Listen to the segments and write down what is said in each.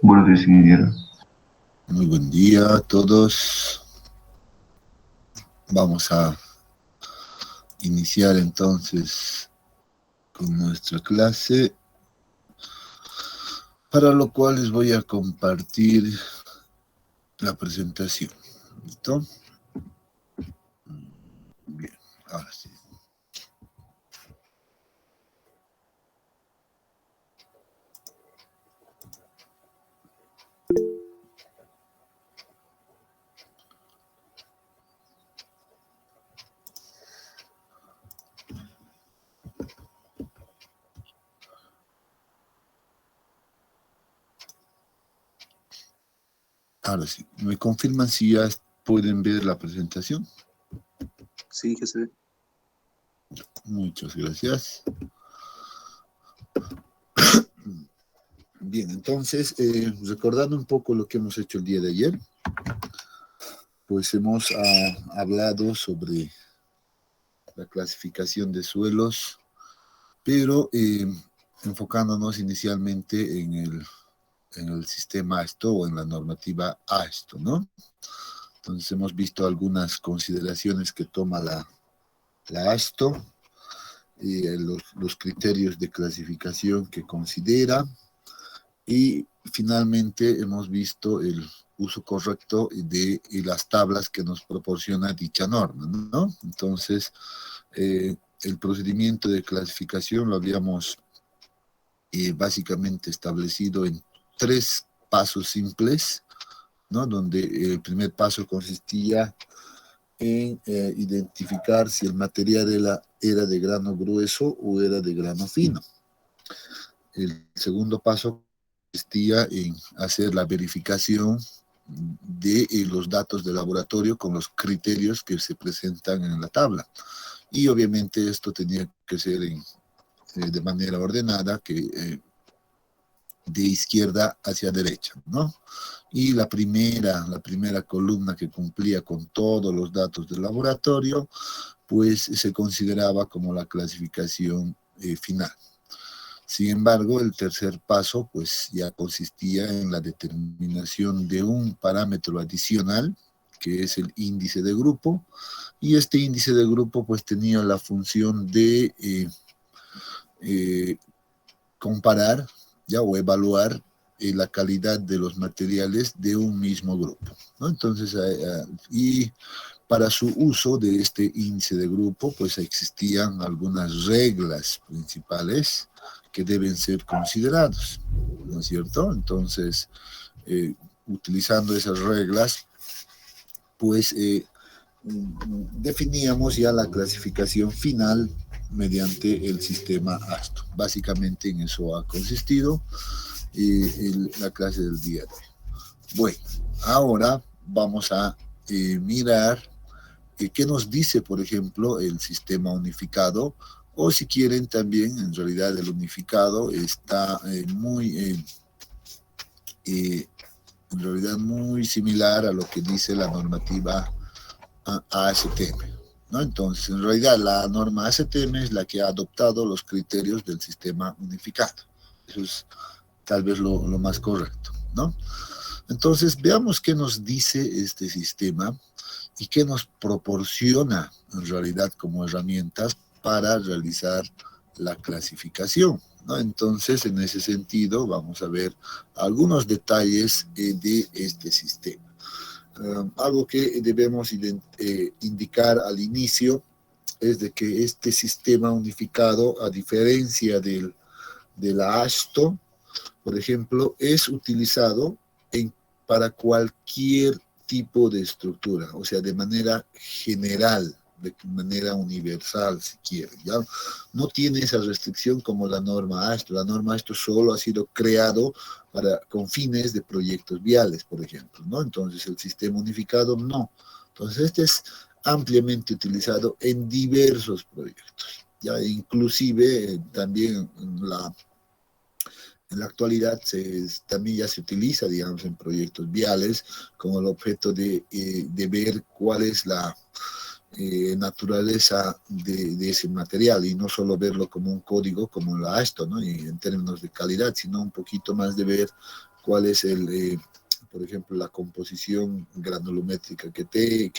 Buenos días, ingeniero. Muy buen día a todos. Vamos a iniciar entonces con nuestra clase, para lo cual les voy a compartir la presentación. ¿Listo? Bien, ahora sí. Ahora sí. ¿Me confirman si ya pueden ver la presentación? Sí, que se ve. Muchas gracias. Bien, entonces, recordando un poco lo que hemos hecho el día de ayer, pues hemos hablado sobre la clasificación de suelos, pero enfocándonos inicialmente en el sistema AESTO o en la normativa AESTO, ¿no? Entonces hemos visto algunas consideraciones que toma la AESTO, los criterios de clasificación que considera, y finalmente hemos visto el uso correcto de las tablas que nos proporciona dicha norma, ¿no? Entonces, el procedimiento de clasificación lo habíamos básicamente establecido en 3 pasos simples, ¿no? Donde el primer paso consistía en identificar si el material era de grano grueso o era de grano fino. El segundo paso consistía en hacer la verificación de los datos de laboratorio con los criterios que se presentan en la tabla. Y obviamente esto tenía que ser de manera ordenada, de izquierda hacia derecha, ¿no? Y la primera columna que cumplía con todos los datos del laboratorio, pues se consideraba como la clasificación final. Sin embargo, el tercer paso, pues ya consistía en la determinación de un parámetro adicional, que es el índice de grupo, y este índice de grupo, pues tenía la función de comparar o evaluar la calidad de los materiales de un mismo grupo, ¿no? Entonces, y para su uso de este índice de grupo, pues existían algunas reglas principales que deben ser consideradas, ¿no es cierto? Entonces, utilizando esas reglas, pues definíamos ya la clasificación final mediante el sistema ASTO. Básicamente en eso ha consistido la clase del día de hoy. Bueno, ahora vamos a mirar qué nos dice, por ejemplo, el sistema unificado, o si quieren también, en realidad el unificado está en realidad muy similar a lo que dice la normativa ASTM, ¿no? Entonces, en realidad, la norma ASTM es la que ha adoptado los criterios del sistema unificado. Eso es tal vez lo más correcto, ¿no? Entonces, veamos qué nos dice este sistema y qué nos proporciona, en realidad, como herramientas para realizar la clasificación, ¿no? Entonces, en ese sentido, vamos a ver algunos detalles de este sistema. Algo que debemos indicar al inicio es de que este sistema unificado, a diferencia de la ASTO, por ejemplo, es utilizado para cualquier tipo de estructura, o sea, de manera general, de manera universal, si quieren, ¿ya? No tiene esa restricción como la norma ASTO. La norma ASTO solo ha sido creado con fines de proyectos viales, por ejemplo, ¿no? Entonces, el sistema unificado no. Entonces, este es ampliamente utilizado en diversos proyectos, ya inclusive también en la actualidad también ya se utiliza, digamos, en proyectos viales con el objeto de ver cuál es la naturaleza de ese material, y no solo verlo como un código como la ASTO, ¿no? Y en términos de calidad, sino un poquito más de ver cuál es por ejemplo, la composición granulométrica que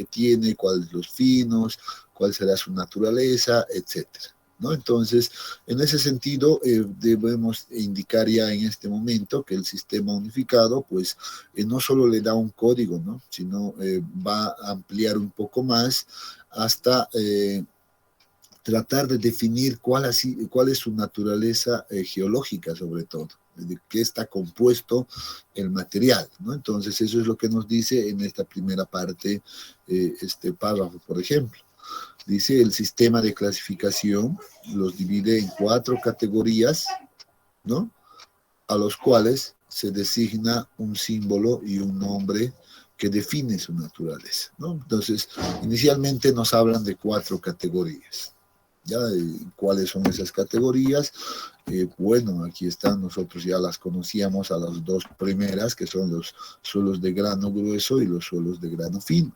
tiene, cuáles los finos, cuál será su naturaleza, etcétera, ¿no? Entonces, en ese sentido, debemos indicar ya en este momento que el sistema unificado, pues, no solo le da un código, ¿no? Sino va a ampliar un poco más hasta tratar de definir cuál es su naturaleza geológica, sobre todo, de qué está compuesto el material, ¿no? Entonces, eso es lo que nos dice en esta primera parte, este párrafo, por ejemplo. Dice, el sistema de clasificación los divide en 4 categorías, ¿no? A los cuales se designa un símbolo y un nombre que define su naturaleza, ¿no? Entonces, inicialmente nos hablan de 4 categorías. ¿Ya? ¿Cuáles son esas categorías? Bueno, aquí están, nosotros ya las conocíamos a las 2 primeras, que son los suelos de grano grueso y los suelos de grano fino.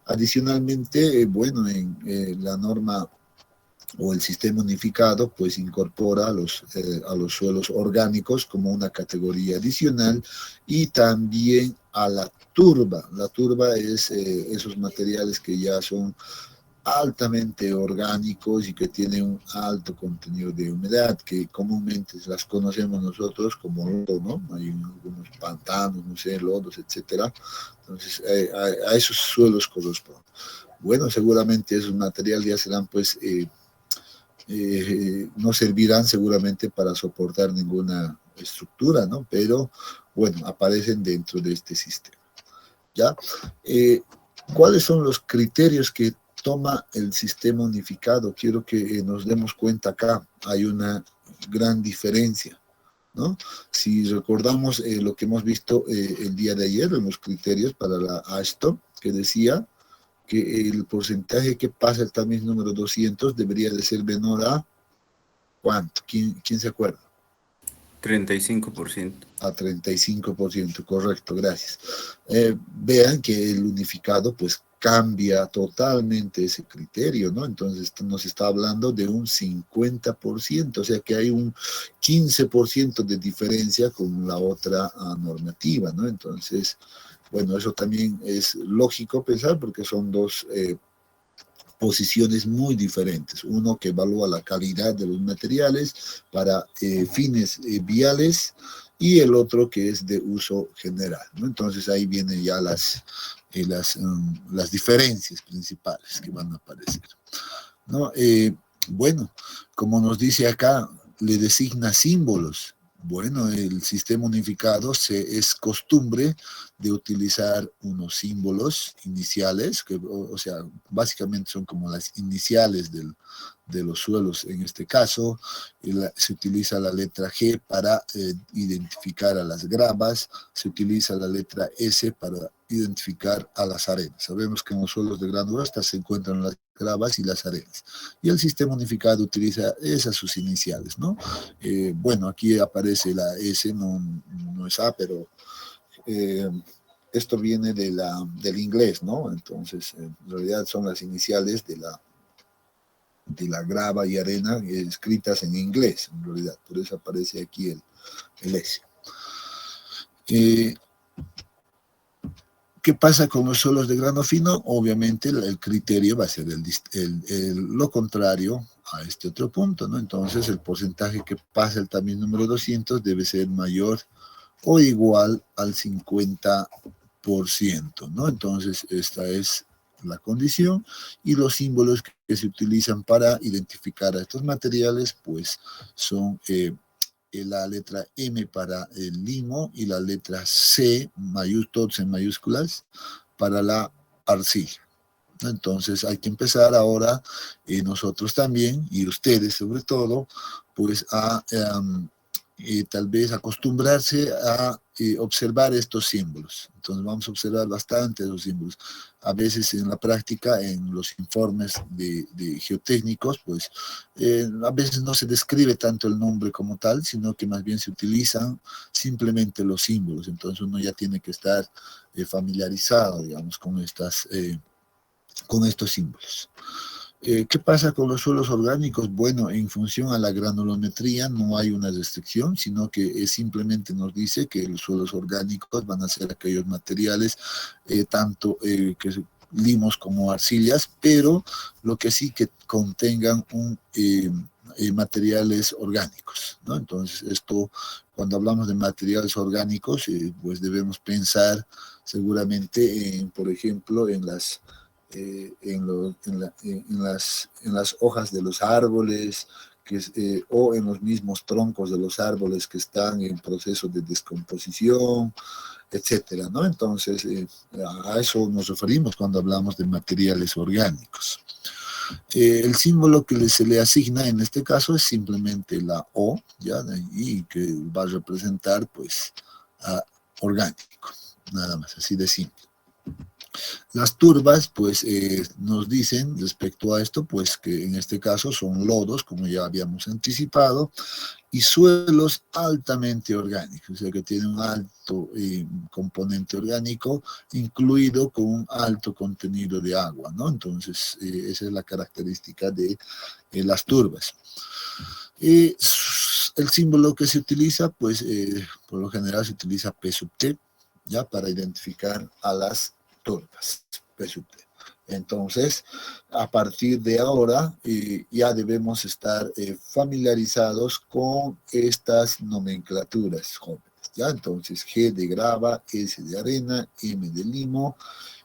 Adicionalmente, bueno, en la norma o el sistema unificado, pues incorpora a los suelos orgánicos como una categoría adicional y también a la turba. La turba es esos materiales que ya son altamente orgánicos y que tienen un alto contenido de humedad, que comúnmente las conocemos nosotros como lodo, ¿no? Hay algunos pantanos, no sé, lodos, etcétera. Entonces, a esos suelos corresponde. Bueno, seguramente esos materiales ya serán, pues, no servirán seguramente para soportar ninguna estructura, ¿no? Pero, bueno, aparecen dentro de este sistema, ¿ya? ¿Cuáles son los criterios que toma el sistema unificado? Quiero que nos demos cuenta acá, hay una gran diferencia, ¿no? Si recordamos lo que hemos visto el día de ayer en los criterios para la Ashton, que decía que el porcentaje que pasa el tamiz número 200 debería de ser menor a ¿cuánto? ¿Quién se acuerda? 35%. A 35%, correcto, gracias. Vean que el unificado pues cambia totalmente ese criterio, ¿no? Entonces nos está hablando de un 50%, o sea que hay un 15% de diferencia con la otra normativa, ¿no? Entonces, bueno, eso también es lógico pensar porque son dos posiciones muy diferentes. Uno que evalúa la calidad de los materiales para fines viales y el otro que es de uso general, ¿no? Entonces ahí vienen ya las diferencias principales que van a aparecer, ¿no? Bueno, como nos dice acá, le designa símbolos. Bueno, el sistema unificado es costumbre de utilizar unos símbolos iniciales, que, o sea, básicamente son como las iniciales de los suelos en este caso. Se utiliza la letra G para identificar a las gravas, se utiliza la letra S para identificar a las arenas. Sabemos que en los suelos de gran dureza se encuentran las gravas y las arenas. Y el sistema unificado utiliza esas sus iniciales, ¿no? Bueno, aquí aparece la S, no es A, pero esto viene del inglés, ¿no? Entonces, en realidad son las iniciales de la grava y arena escritas en inglés, en realidad. Por eso aparece aquí el S. ¿Qué pasa con los suelos de grano fino? Obviamente el criterio va a ser lo contrario a este otro punto, ¿no? Entonces el porcentaje que pasa el tamiz número 200 debe ser mayor o igual al 50%, ¿no? Entonces esta es la condición y los símbolos que se utilizan para identificar a estos materiales pues son la letra M para el limo y la letra C, todos en mayúsculas, para la arcilla. Entonces hay que empezar ahora, nosotros también, y ustedes sobre todo, pues a tal vez acostumbrarse a observar estos símbolos. Entonces vamos a observar bastante los símbolos. A veces en la práctica, en los informes de geotécnicos, pues a veces no se describe tanto el nombre como tal, sino que más bien se utilizan simplemente los símbolos. Entonces uno ya tiene que estar familiarizado, digamos, con estos símbolos. ¿Qué pasa con los suelos orgánicos? Bueno, en función a la granulometría no hay una restricción, sino que simplemente nos dice que los suelos orgánicos van a ser aquellos materiales, tanto que limos como arcillas, pero lo que sí que contengan materiales orgánicos, ¿no? Entonces, esto, cuando hablamos de materiales orgánicos, pues debemos pensar seguramente por ejemplo, en las hojas de los árboles, o en los mismos troncos de los árboles que están en proceso de descomposición, etcétera, ¿no? Entonces, a eso nos referimos cuando hablamos de materiales orgánicos. El símbolo que se le asigna en este caso es simplemente la O, ¿ya? Y que va a representar, pues, a orgánico, nada más, así de simple. Las turbas, pues, nos dicen respecto a esto, pues, que en este caso son lodos, como ya habíamos anticipado, y suelos altamente orgánicos, o sea que tienen un alto componente orgánico, incluido con un alto contenido de agua, ¿no? Entonces, esa es la característica de las turbas. El símbolo que se utiliza, pues, por lo general se utiliza P sub T, ya, para identificar a las turbas, P sub T. Entonces, a partir de ahora, ya debemos estar familiarizados con estas nomenclaturas, jóvenes, ¿ya? Entonces, G de grava, S de arena, M de limo,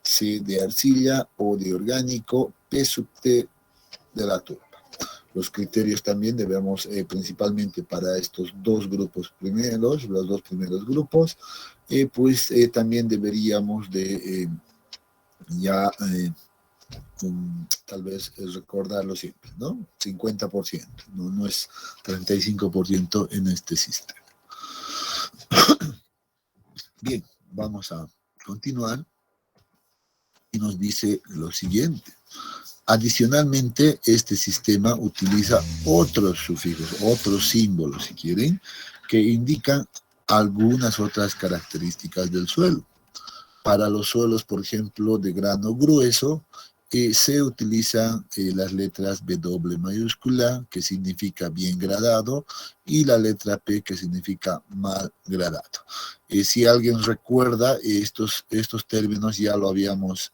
C de arcilla, O de orgánico, P sub T de la turba. Los criterios también debemos, principalmente para estos dos grupos primeros, los dos primeros grupos, pues también deberíamos de ya tal vez recordarlo siempre, ¿no? 50%, no es 35% en este sistema. Bien, vamos a continuar y nos dice lo siguiente. Adicionalmente, este sistema utiliza otros sufijos, otros símbolos, si quieren, que indican algunas otras características del suelo. Para los suelos, por ejemplo, de grano grueso, se utilizan las letras W mayúscula, que significa bien gradado, y la letra P, que significa mal gradado. Si alguien recuerda, estos términos ya lo habíamos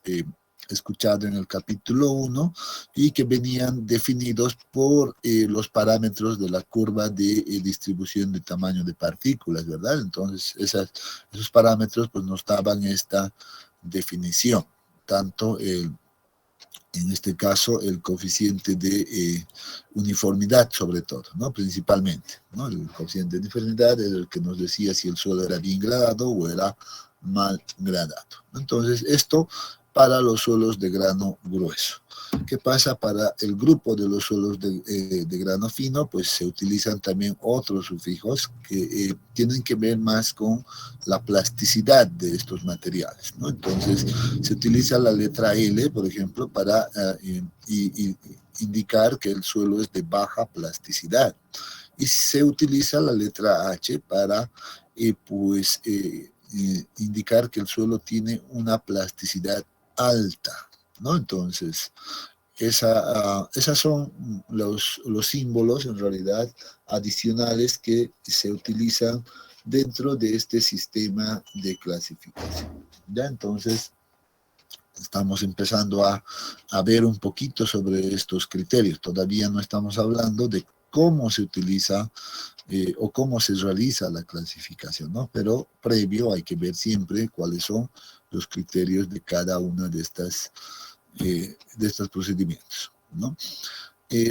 escuchado en el capítulo 1, y que venían definidos por los parámetros de la curva de distribución de tamaño de partículas, ¿verdad? Entonces, esos parámetros pues nos daban esta definición, tanto en este caso el coeficiente de uniformidad sobre todo, ¿no? Principalmente, ¿no? El coeficiente de uniformidad es el que nos decía si el suelo era bien gradado o era mal gradado. Entonces, esto para los suelos de grano grueso. ¿Qué pasa para el grupo de los suelos de grano fino? Pues se utilizan también otros sufijos que tienen que ver más con la plasticidad de estos materiales, ¿no? Entonces, se utiliza la letra L, por ejemplo, para indicar que el suelo es de baja plasticidad. Y se utiliza la letra H para, indicar que el suelo tiene una plasticidad alta, ¿no? Entonces, esas son los símbolos, en realidad, adicionales que se utilizan dentro de este sistema de clasificación. ¿Ya? Entonces, estamos empezando a ver un poquito sobre estos criterios. Todavía no estamos hablando de cómo se utiliza o cómo se realiza la clasificación, ¿no? Pero previo hay que ver siempre cuáles son los criterios de cada una de estos procedimientos, ¿no?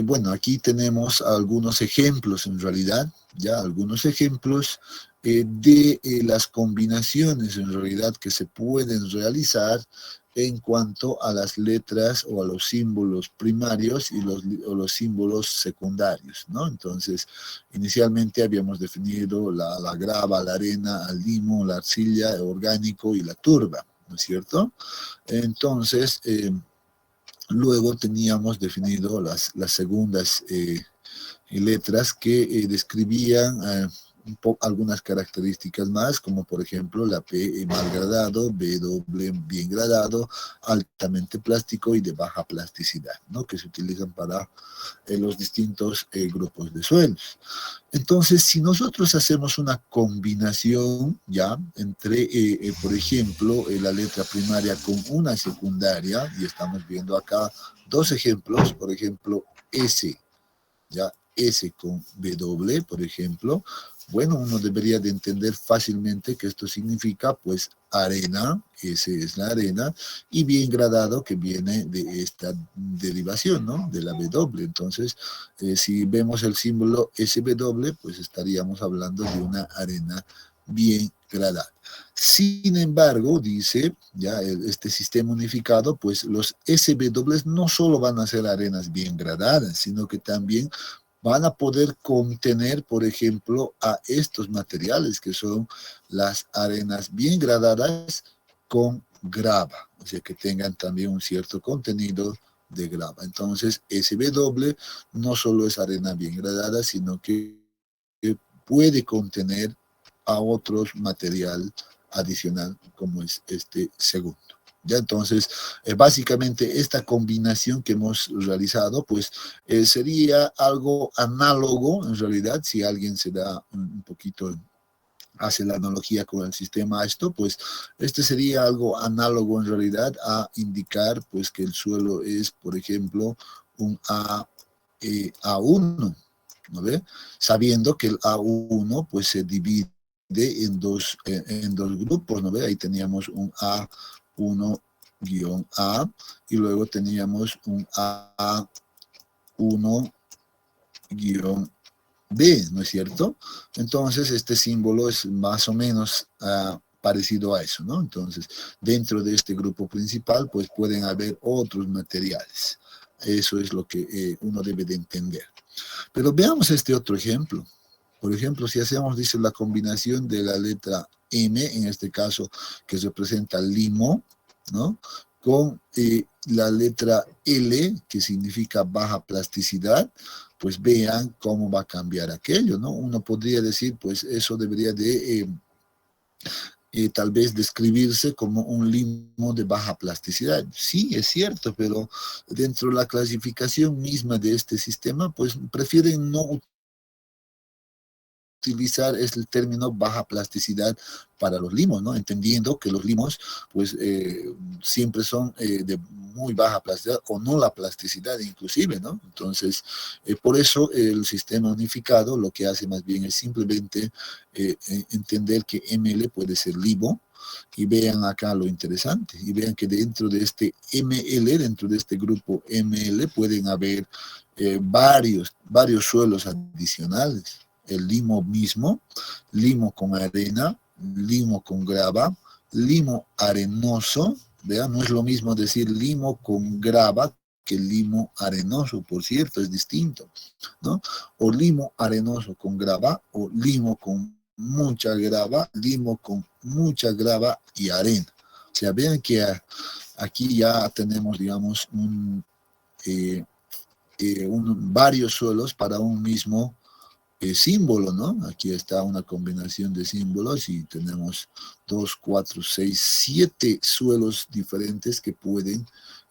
Bueno, aquí tenemos algunos ejemplos en realidad, ya algunos ejemplos de las combinaciones en realidad que se pueden realizar en cuanto a las letras o a los símbolos primarios y los símbolos secundarios, ¿no? Entonces, inicialmente habíamos definido la grava, la arena, el limo, la arcilla, el orgánico y la turba, ¿no es cierto? Entonces, luego teníamos definido las segundas letras que describían algunas características más, como por ejemplo la P mal gradado, B doble bien gradado, altamente plástico y de baja plasticidad, ¿no? Que se utilizan para los distintos grupos de suelos. Entonces, si nosotros hacemos una combinación ya entre, por ejemplo, la letra primaria con una secundaria, y estamos viendo acá dos ejemplos, por ejemplo, S, ya S con W, por ejemplo, bueno, uno debería de entender fácilmente que esto significa, pues, arena, S es la arena, y bien gradado, que viene de esta derivación, ¿no? De la W. Entonces, si vemos el símbolo SW, pues estaríamos hablando de una arena bien gradada. Sin embargo, dice ya este sistema unificado, pues los SW no solo van a ser arenas bien gradadas, sino que también van a poder contener, por ejemplo, a estos materiales que son las arenas bien gradadas con grava, o sea, que tengan también un cierto contenido de grava. Entonces, SW no solo es arena bien gradada, sino que puede contener a otros material adicional, como es este segundo. Ya entonces, básicamente esta combinación que hemos realizado, pues sería algo análogo, en realidad, si alguien se da un poquito, hace la analogía con el sistema esto, pues este sería algo análogo en realidad a indicar pues que el suelo es, por ejemplo, un A1, ¿no ve? Sabiendo que el A1 pues se divide en dos grupos, ¿no ve? Ahí teníamos un A1-A y luego teníamos un A1-B, ¿no es cierto? Entonces este símbolo es más o menos parecido a eso, ¿no? Entonces, dentro de este grupo principal, pues pueden haber otros materiales. Eso es lo que uno debe de entender. Pero veamos este otro ejemplo. Por ejemplo, si hacemos, dice, la combinación de la letra M, en este caso, que representa limo, ¿no? Con la letra L, que significa baja plasticidad, pues vean cómo va a cambiar aquello, ¿no? Uno podría decir, pues eso debería de tal vez describirse como un limo de baja plasticidad. Sí, es cierto, pero dentro de la clasificación misma de este sistema, pues prefieren no utilizar el término baja plasticidad para los limos, ¿no? Entendiendo que los limos, pues, siempre son de muy baja plasticidad o no la plasticidad inclusive, ¿no? Entonces, por eso el sistema unificado lo que hace más bien es simplemente entender que ML puede ser limo, y vean acá lo interesante, y vean que dentro de este ML, dentro de este grupo ML, pueden haber varios suelos adicionales. El limo mismo, limo con arena, limo con grava, limo arenoso, vean, no es lo mismo decir limo con grava que limo arenoso, por cierto, es distinto, ¿no? O limo arenoso con grava, o limo con mucha grava, limo con mucha grava y arena. O sea, vean que aquí ya tenemos, digamos, varios suelos para un mismo símbolo, ¿no? Aquí está una combinación de símbolos y tenemos 2, 4, 6, 7 suelos diferentes que pueden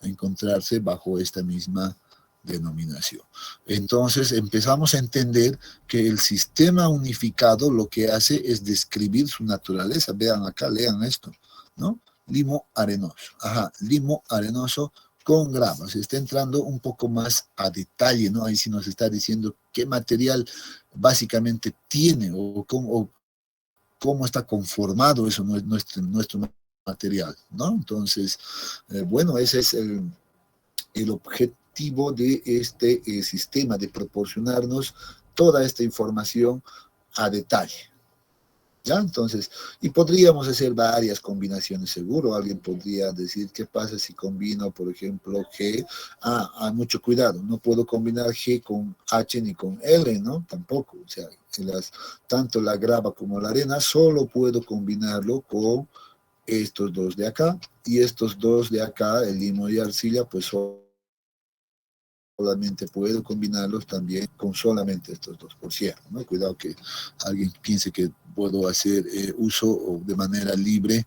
encontrarse bajo esta misma denominación. Entonces empezamos a entender que el sistema unificado lo que hace es describir su naturaleza. Vean acá, lean esto, ¿no? Limo arenoso. Ajá, limo arenoso con grava. Se está entrando un poco más a detalle, ¿no? Ahí sí nos está diciendo qué material básicamente tiene o cómo está conformado eso, nuestro material, ¿no? Entonces, bueno, ese es el objetivo de este sistema, de proporcionarnos toda esta información a detalle. ¿Ya? Entonces, y podríamos hacer varias combinaciones, seguro. Alguien podría decir, ¿qué pasa si combino, por ejemplo, G? Mucho cuidado, no puedo combinar G con H ni con L, ¿no? Tampoco. O sea, tanto la grava como la arena, solo puedo combinarlo con estos dos de acá, y estos dos de acá, el limo y arcilla, pues solamente puedo combinarlos también con solamente estos 2%, ¿no? Cuidado que alguien piense que puedo hacer uso de manera libre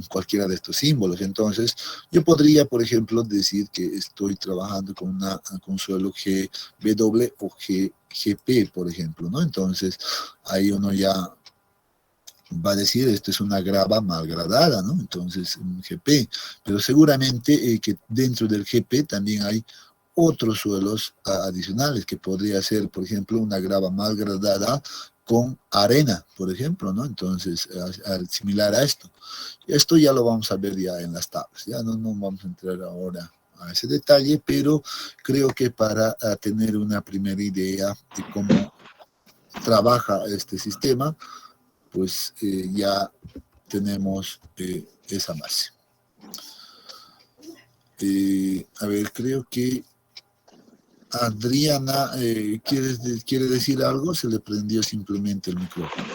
cualquiera de estos símbolos. Entonces, yo podría, por ejemplo, decir que estoy trabajando con una consuelo GW o GP, por ejemplo, ¿no? Entonces, ahí uno ya va a decir, esto es una grava malgradada, ¿no? Entonces, un GP. Pero seguramente que dentro del GP también hay otros suelos adicionales, que podría ser, por ejemplo, una grava malgradada con arena, por ejemplo, ¿no? Entonces, similar a esto. Esto ya lo vamos a ver ya en las tablas, ya no vamos a entrar ahora a ese detalle, pero creo que para tener una primera idea de cómo trabaja este sistema, pues ya tenemos esa base. A ver, creo que Adriana quiere decir algo, se le prendió simplemente el micrófono.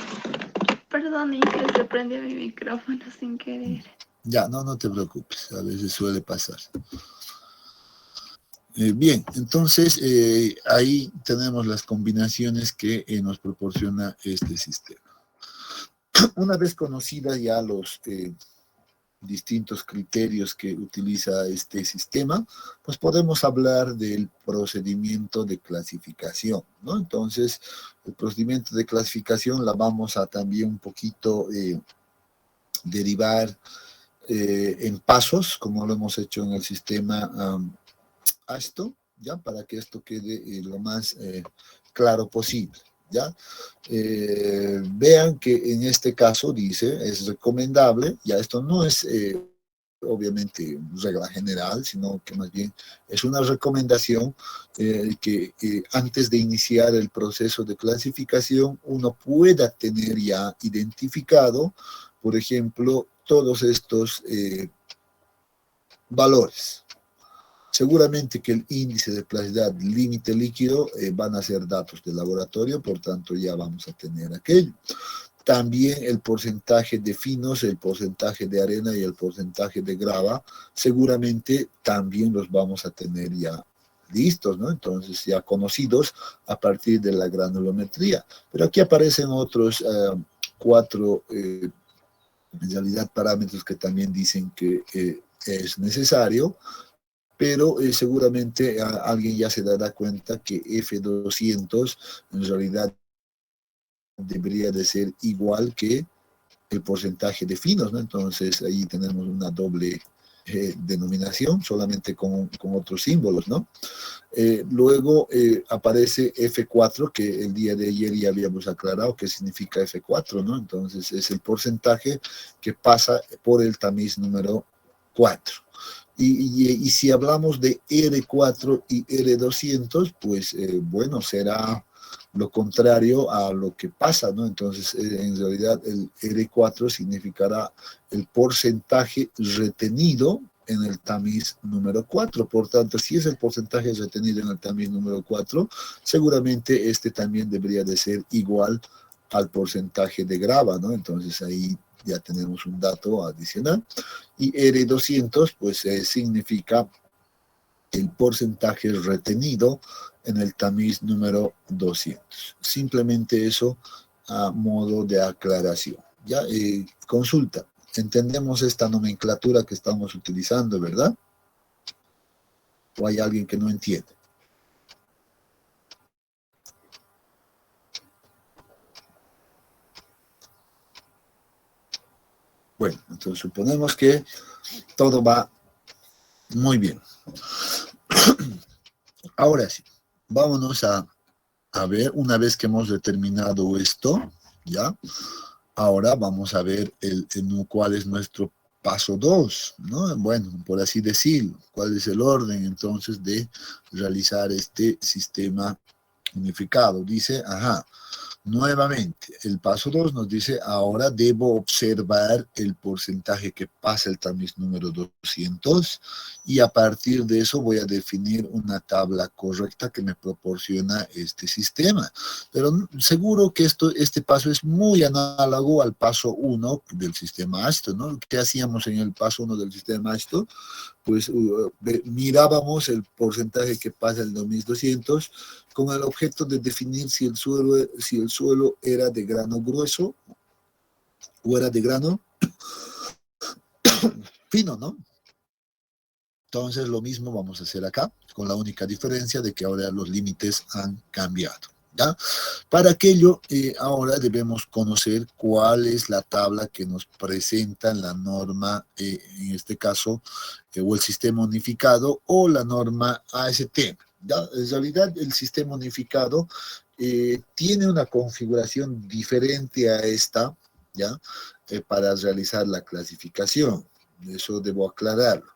Perdón, Inge, se prendió mi micrófono sin querer. Ya, no te preocupes, a veces suele pasar. Bien, entonces ahí tenemos las combinaciones que nos proporciona este sistema. Una vez conocida ya los distintos criterios que utiliza este sistema, pues podemos hablar del procedimiento de clasificación, ¿no? Entonces, el procedimiento de clasificación la vamos a también un poquito derivar en pasos, como lo hemos hecho en el sistema ASTO, ¿ya? Para que esto quede lo más claro posible. ¿Ya? Vean que en este caso dice, es recomendable, ya esto no es obviamente regla general, sino que más bien es una recomendación que antes de iniciar el proceso de clasificación uno pueda tener ya identificado, por ejemplo, todos estos valores. Seguramente que el índice de plasticidad límite líquido van a ser datos de laboratorio, por tanto ya vamos a tener aquello. También el porcentaje de finos, el porcentaje de arena y el porcentaje de grava, seguramente también los vamos a tener ya listos, ¿no? Entonces ya conocidos a partir de la granulometría. Pero aquí aparecen otros 4, en realidad, parámetros que también dicen que es necesario, pero seguramente alguien ya se dará cuenta que F200 en realidad debería de ser igual que el porcentaje de finos, ¿no? Entonces ahí tenemos una doble denominación, solamente con otros símbolos, ¿no? Luego aparece F4, que el día de ayer ya habíamos aclarado qué significa F4, ¿no? Entonces es el porcentaje que pasa por el tamiz número 4. Y si hablamos de R4 y R200, pues bueno, será lo contrario a lo que pasa, ¿no? Entonces, en realidad, el R4 significará el porcentaje retenido en el tamiz número 4. Por tanto, si es el porcentaje retenido en el tamiz número 4, seguramente este también debería de ser igual al porcentaje de grava, ¿no? Entonces, ahí ya tenemos un dato adicional. Y R200, pues significa el porcentaje retenido en el tamiz número 200. Simplemente eso a modo de aclaración. Ya, consulta. Entendemos esta nomenclatura que estamos utilizando, ¿verdad? ¿O hay alguien que no entiende? Bueno, entonces suponemos que todo va muy bien. Ahora sí, vámonos a ver, una vez que hemos determinado esto, ¿ya? Ahora vamos a ver cuál es nuestro paso 2, ¿no? Bueno, por así decirlo, cuál es el orden entonces de realizar este sistema unificado. Dice, Nuevamente, el paso 2 nos dice, ahora debo observar el porcentaje que pasa el tamiz número 200 y a partir de eso voy a definir una tabla correcta que me proporciona este sistema. Pero seguro que este paso es muy análogo al paso 1 del sistema ASTO, ¿no? ¿Qué hacíamos en el paso 1 del sistema ASTO? Pues mirábamos el porcentaje que pasa el 2200 con el objeto de definir si el suelo era de grano grueso o era de grano fino, ¿no? Entonces lo mismo vamos a hacer acá, con la única diferencia de que ahora los límites han cambiado, ¿ya? Para aquello, ahora debemos conocer cuál es la tabla que nos presenta la norma, en este caso, o el sistema unificado, o la norma ASTM, ¿ya? En realidad, el sistema unificado tiene una configuración diferente a esta, ¿ya? Para realizar la clasificación. Eso debo aclararlo.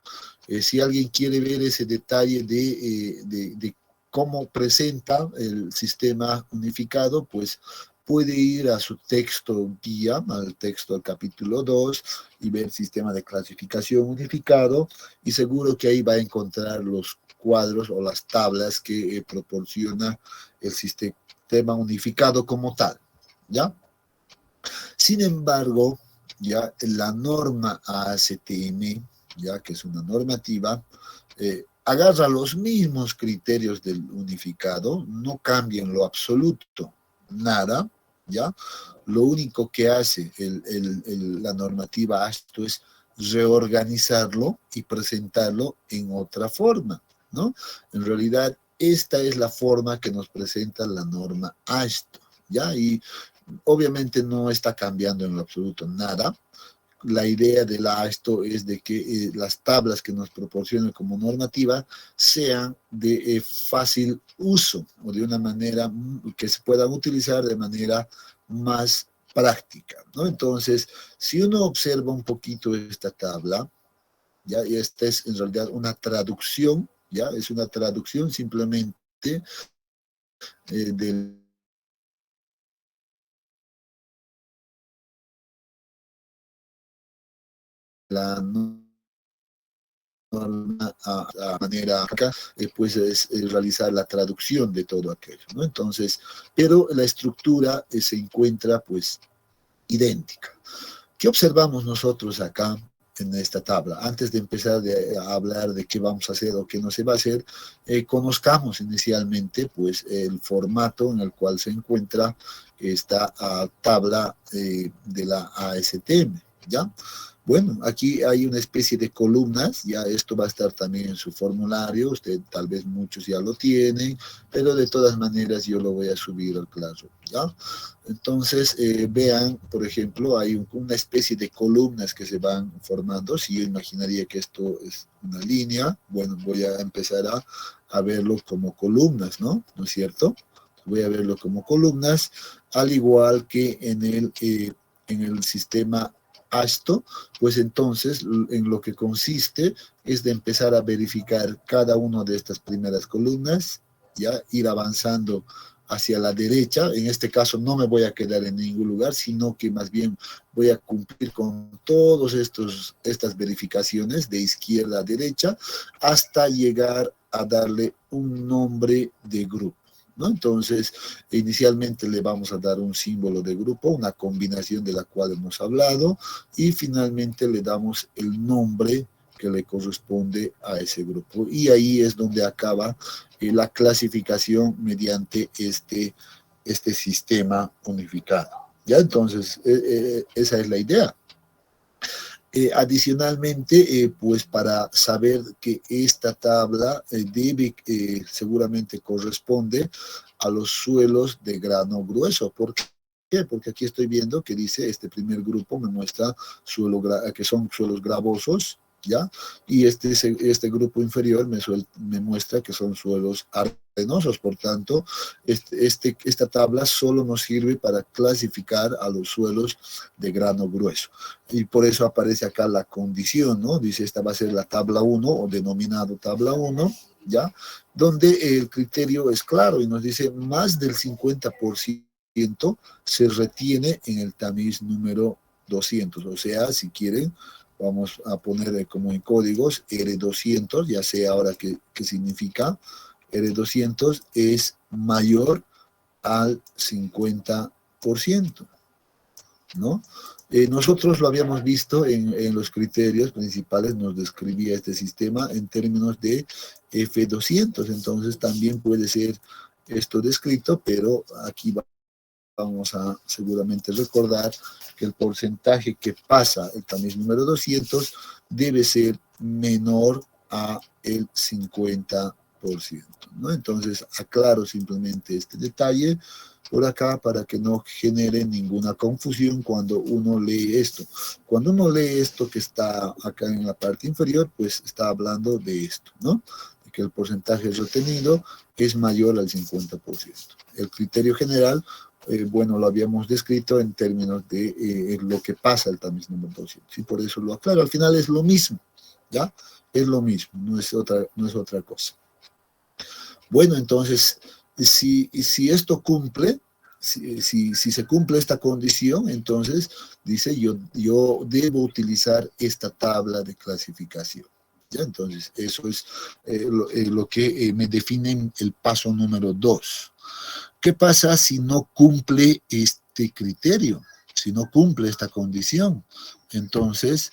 Si alguien quiere ver ese detalle de cómo presenta el sistema unificado, pues puede ir a su texto guía, al texto del capítulo 2, y ver el sistema de clasificación unificado, y seguro que ahí va a encontrar los cuadros o las tablas que proporciona el sistema unificado como tal, ¿ya? Sin embargo, ya la norma ASTM, ya que es una normativa, agarra los mismos criterios del unificado, no cambia en lo absoluto nada, ¿ya? Lo único que hace la normativa ASTO es reorganizarlo y presentarlo en otra forma, ¿no? En realidad, esta es la forma que nos presenta la norma ASTO, ¿ya? Y obviamente no está cambiando en lo absoluto nada. La idea de esto es de que las tablas que nos proporcionen como normativa sean de fácil uso o de una manera que se puedan utilizar de manera más práctica, ¿no? Entonces, si uno observa un poquito esta tabla, ¿ya? Y esta es en realidad una traducción, ¿ya? Es una traducción simplemente del la norma a manera acá, pues es realizar la traducción de todo aquello, ¿no? Entonces, pero la estructura se encuentra pues idéntica. ¿Qué observamos nosotros acá en esta tabla? Antes de empezar a hablar de qué vamos a hacer o qué no se va a hacer, conozcamos inicialmente pues el formato en el cual se encuentra esta tabla de la ASTM, ¿ya? Bueno, aquí hay una especie de columnas, ya esto va a estar también en su formulario, usted tal vez muchos ya lo tienen, pero de todas maneras yo lo voy a subir al Classroom, ¿ya? Entonces, vean, por ejemplo, hay una especie de columnas que se van formando, si yo imaginaría que esto es una línea, bueno, voy a empezar a verlo como columnas, ¿no? ¿No es cierto? Voy a verlo como columnas, al igual que en el sistema ASTO, pues entonces en lo que consiste es de empezar a verificar cada una de estas primeras columnas, ya ir avanzando hacia la derecha. En este caso no me voy a quedar en ningún lugar, sino que más bien voy a cumplir con todas estas verificaciones de izquierda a derecha hasta llegar a darle un nombre de grupo, ¿no? Entonces, inicialmente le vamos a dar un símbolo de grupo, una combinación de la cual hemos hablado, y finalmente le damos el nombre que le corresponde a ese grupo. Y ahí es donde acaba la clasificación mediante este sistema unificado. ¿Ya? Entonces, esa es la idea. Adicionalmente, pues para saber que esta tabla seguramente corresponde a los suelos de grano grueso. ¿Por qué? Porque aquí estoy viendo que dice, este primer grupo me muestra que son suelos gravosos, ¿ya? Y este grupo inferior me muestra que son suelos arenosos. Por tanto, esta tabla solo nos sirve para clasificar a los suelos de grano grueso. Y por eso aparece acá la condición, ¿no? Dice, esta va a ser la tabla 1 o denominado tabla 1, ¿ya? Donde el criterio es claro y nos dice más del 50% se retiene en el tamiz número 200. O sea, si quieren, vamos a poner como en códigos R200, ya sé ahora qué significa. R200 es mayor al 50%, ¿no? Nosotros lo habíamos visto en los criterios principales, nos describía este sistema en términos de F200, entonces también puede ser esto descrito, pero aquí vamos a seguramente recordar que el porcentaje que pasa el tamiz número 200 debe ser menor a el 50%, ¿no? Entonces aclaro simplemente este detalle por acá para que no genere ninguna confusión cuando uno lee esto. Cuando uno lee esto que está acá en la parte inferior, pues está hablando de esto, ¿no? De que el porcentaje retenido es mayor al 50%. El criterio general, bueno, lo habíamos descrito en términos de lo que pasa al tamiz número 200. Y por eso lo aclaro. Al final es lo mismo, ¿ya? Es lo mismo, no es otra cosa. Bueno, entonces, si esto cumple, si se cumple esta condición, entonces dice yo debo utilizar esta tabla de clasificación. ¿Ya? Entonces, eso es lo que me define el paso número 2. ¿Qué pasa si no cumple este criterio? Si no cumple esta condición, entonces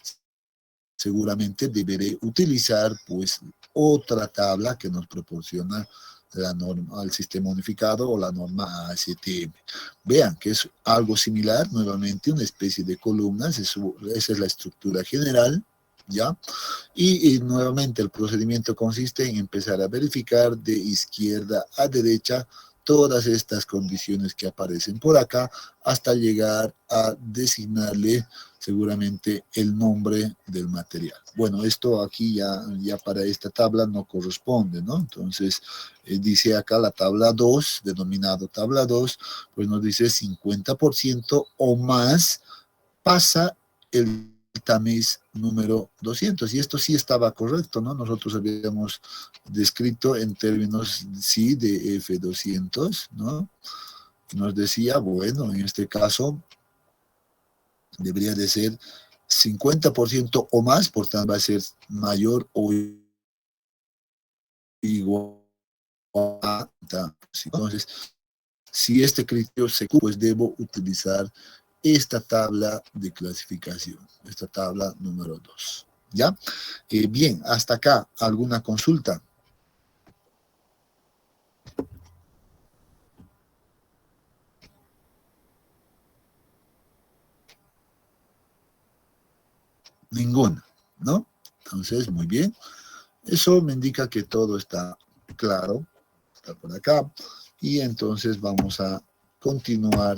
seguramente deberé utilizar pues otra tabla que nos proporciona la norma, el sistema unificado o la norma ASTM. Vean que es algo similar, nuevamente una especie de columnas, esa es la estructura general, ¿ya? Y nuevamente el procedimiento consiste en empezar a verificar de izquierda a derecha todas estas condiciones que aparecen por acá hasta llegar a designarle seguramente el nombre del material. Bueno, esto aquí ya para esta tabla no corresponde, ¿no? Entonces, dice acá la tabla 2, denominado tabla 2, pues nos dice 50% o más pasa el tamiz número 200, y esto sí estaba correcto, ¿no? Nosotros habíamos descrito en términos, sí, de F200, ¿no? Nos decía, bueno, en este caso debería de ser 50% o más, por tanto va a ser mayor o igual a... Entonces, si este criterio se cumple, pues debo utilizar esta tabla de clasificación, esta tabla número 2. ¿Ya? Bien, hasta acá, ¿alguna consulta? Ninguna, ¿no? Entonces, muy bien. Eso me indica que todo está claro, está por acá. Y entonces vamos a continuar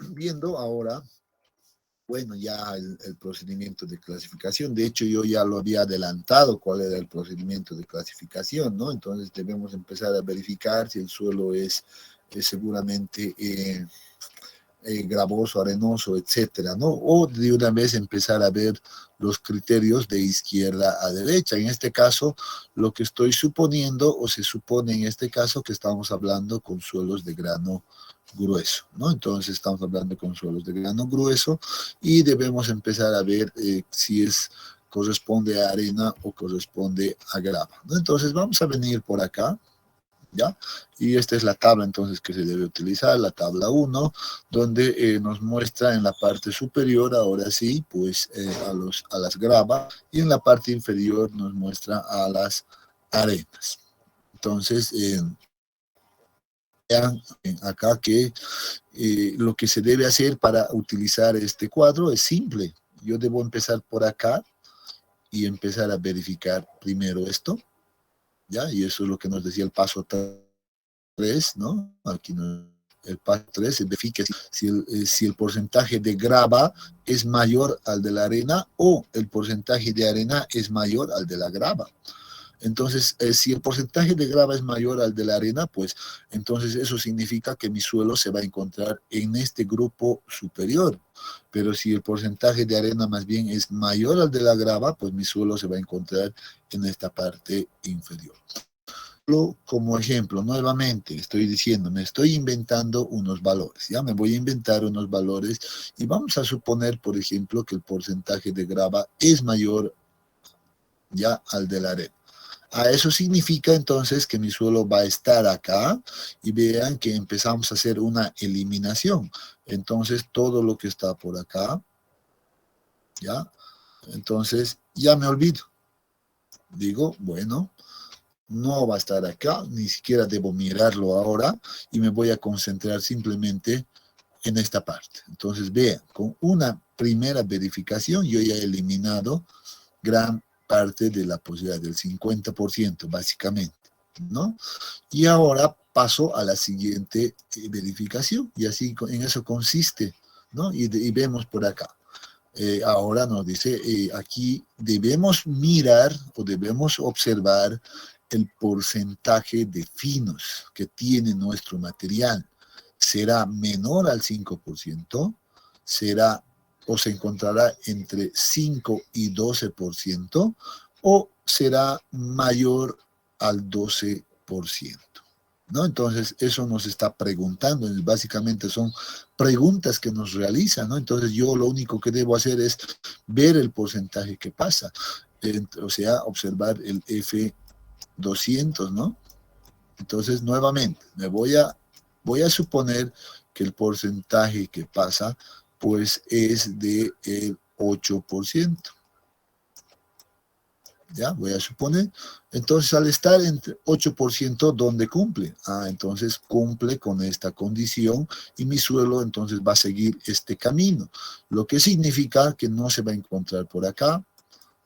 viendo ahora, bueno, ya el procedimiento de clasificación. De hecho, yo ya lo había adelantado cuál era el procedimiento de clasificación, ¿no? Entonces debemos empezar a verificar si el suelo es seguramente gravoso, arenoso, etcétera, ¿no? O de una vez empezar a ver los criterios de izquierda a derecha. En este caso, lo que estoy suponiendo, o se supone en este caso, que estamos hablando con suelos de grano grueso, ¿no? Entonces estamos hablando con suelos de grano grueso y debemos empezar a ver si corresponde a arena o corresponde a grava, ¿no? Entonces vamos a venir por acá, ¿ya? Y esta es la tabla entonces que se debe utilizar, la tabla 1, donde nos muestra en la parte superior, ahora sí, pues a las gravas, y en la parte inferior nos muestra a las arenas. Entonces, vean acá que lo que se debe hacer para utilizar este cuadro es simple. Yo debo empezar por acá y empezar a verificar primero esto, ¿ya? Y eso es lo que nos decía el paso 3, ¿no? Aquí el paso 3 se verifica si el porcentaje de grava es mayor al de la arena o el porcentaje de arena es mayor al de la grava. Entonces, si el porcentaje de grava es mayor al de la arena, pues entonces eso significa que mi suelo se va a encontrar en este grupo superior. Pero si el porcentaje de arena más bien es mayor al de la grava, pues mi suelo se va a encontrar en esta parte inferior. como ejemplo, nuevamente estoy diciendo, me estoy inventando unos valores, ya me voy a inventar unos valores y vamos a suponer, por ejemplo, que el porcentaje de grava es mayor ya al de la arena. Eso significa entonces que mi suelo va a estar acá y vean que empezamos a hacer una eliminación. Entonces todo lo que está por acá, ya, entonces ya me olvido. Digo, bueno, no va a estar acá, ni siquiera debo mirarlo ahora y me voy a concentrar simplemente en esta parte. Entonces vean, con una primera verificación yo ya he eliminado gran parte de la posibilidad del 50% básicamente, ¿no? Y ahora paso a la siguiente verificación y así en eso consiste, ¿no? Y vemos por acá. Ahora nos dice, aquí debemos mirar o debemos observar el porcentaje de finos que tiene nuestro material. ¿Será menor al 5%? ¿Será o se encontrará entre 5 y 12%? ¿O será mayor al 12%? ¿No? Entonces, eso nos está preguntando, básicamente son preguntas que nos realizan, ¿no? Entonces, yo lo único que debo hacer es ver el porcentaje que pasa, o sea, observar el F200, ¿no? Entonces, nuevamente, voy a suponer que el porcentaje que pasa, pues, es del 8%. ¿Ya? Voy a suponer. Entonces, al estar entre 8%, ¿dónde cumple? Entonces cumple con esta condición y mi suelo entonces va a seguir este camino. Lo que significa que no se va a encontrar por acá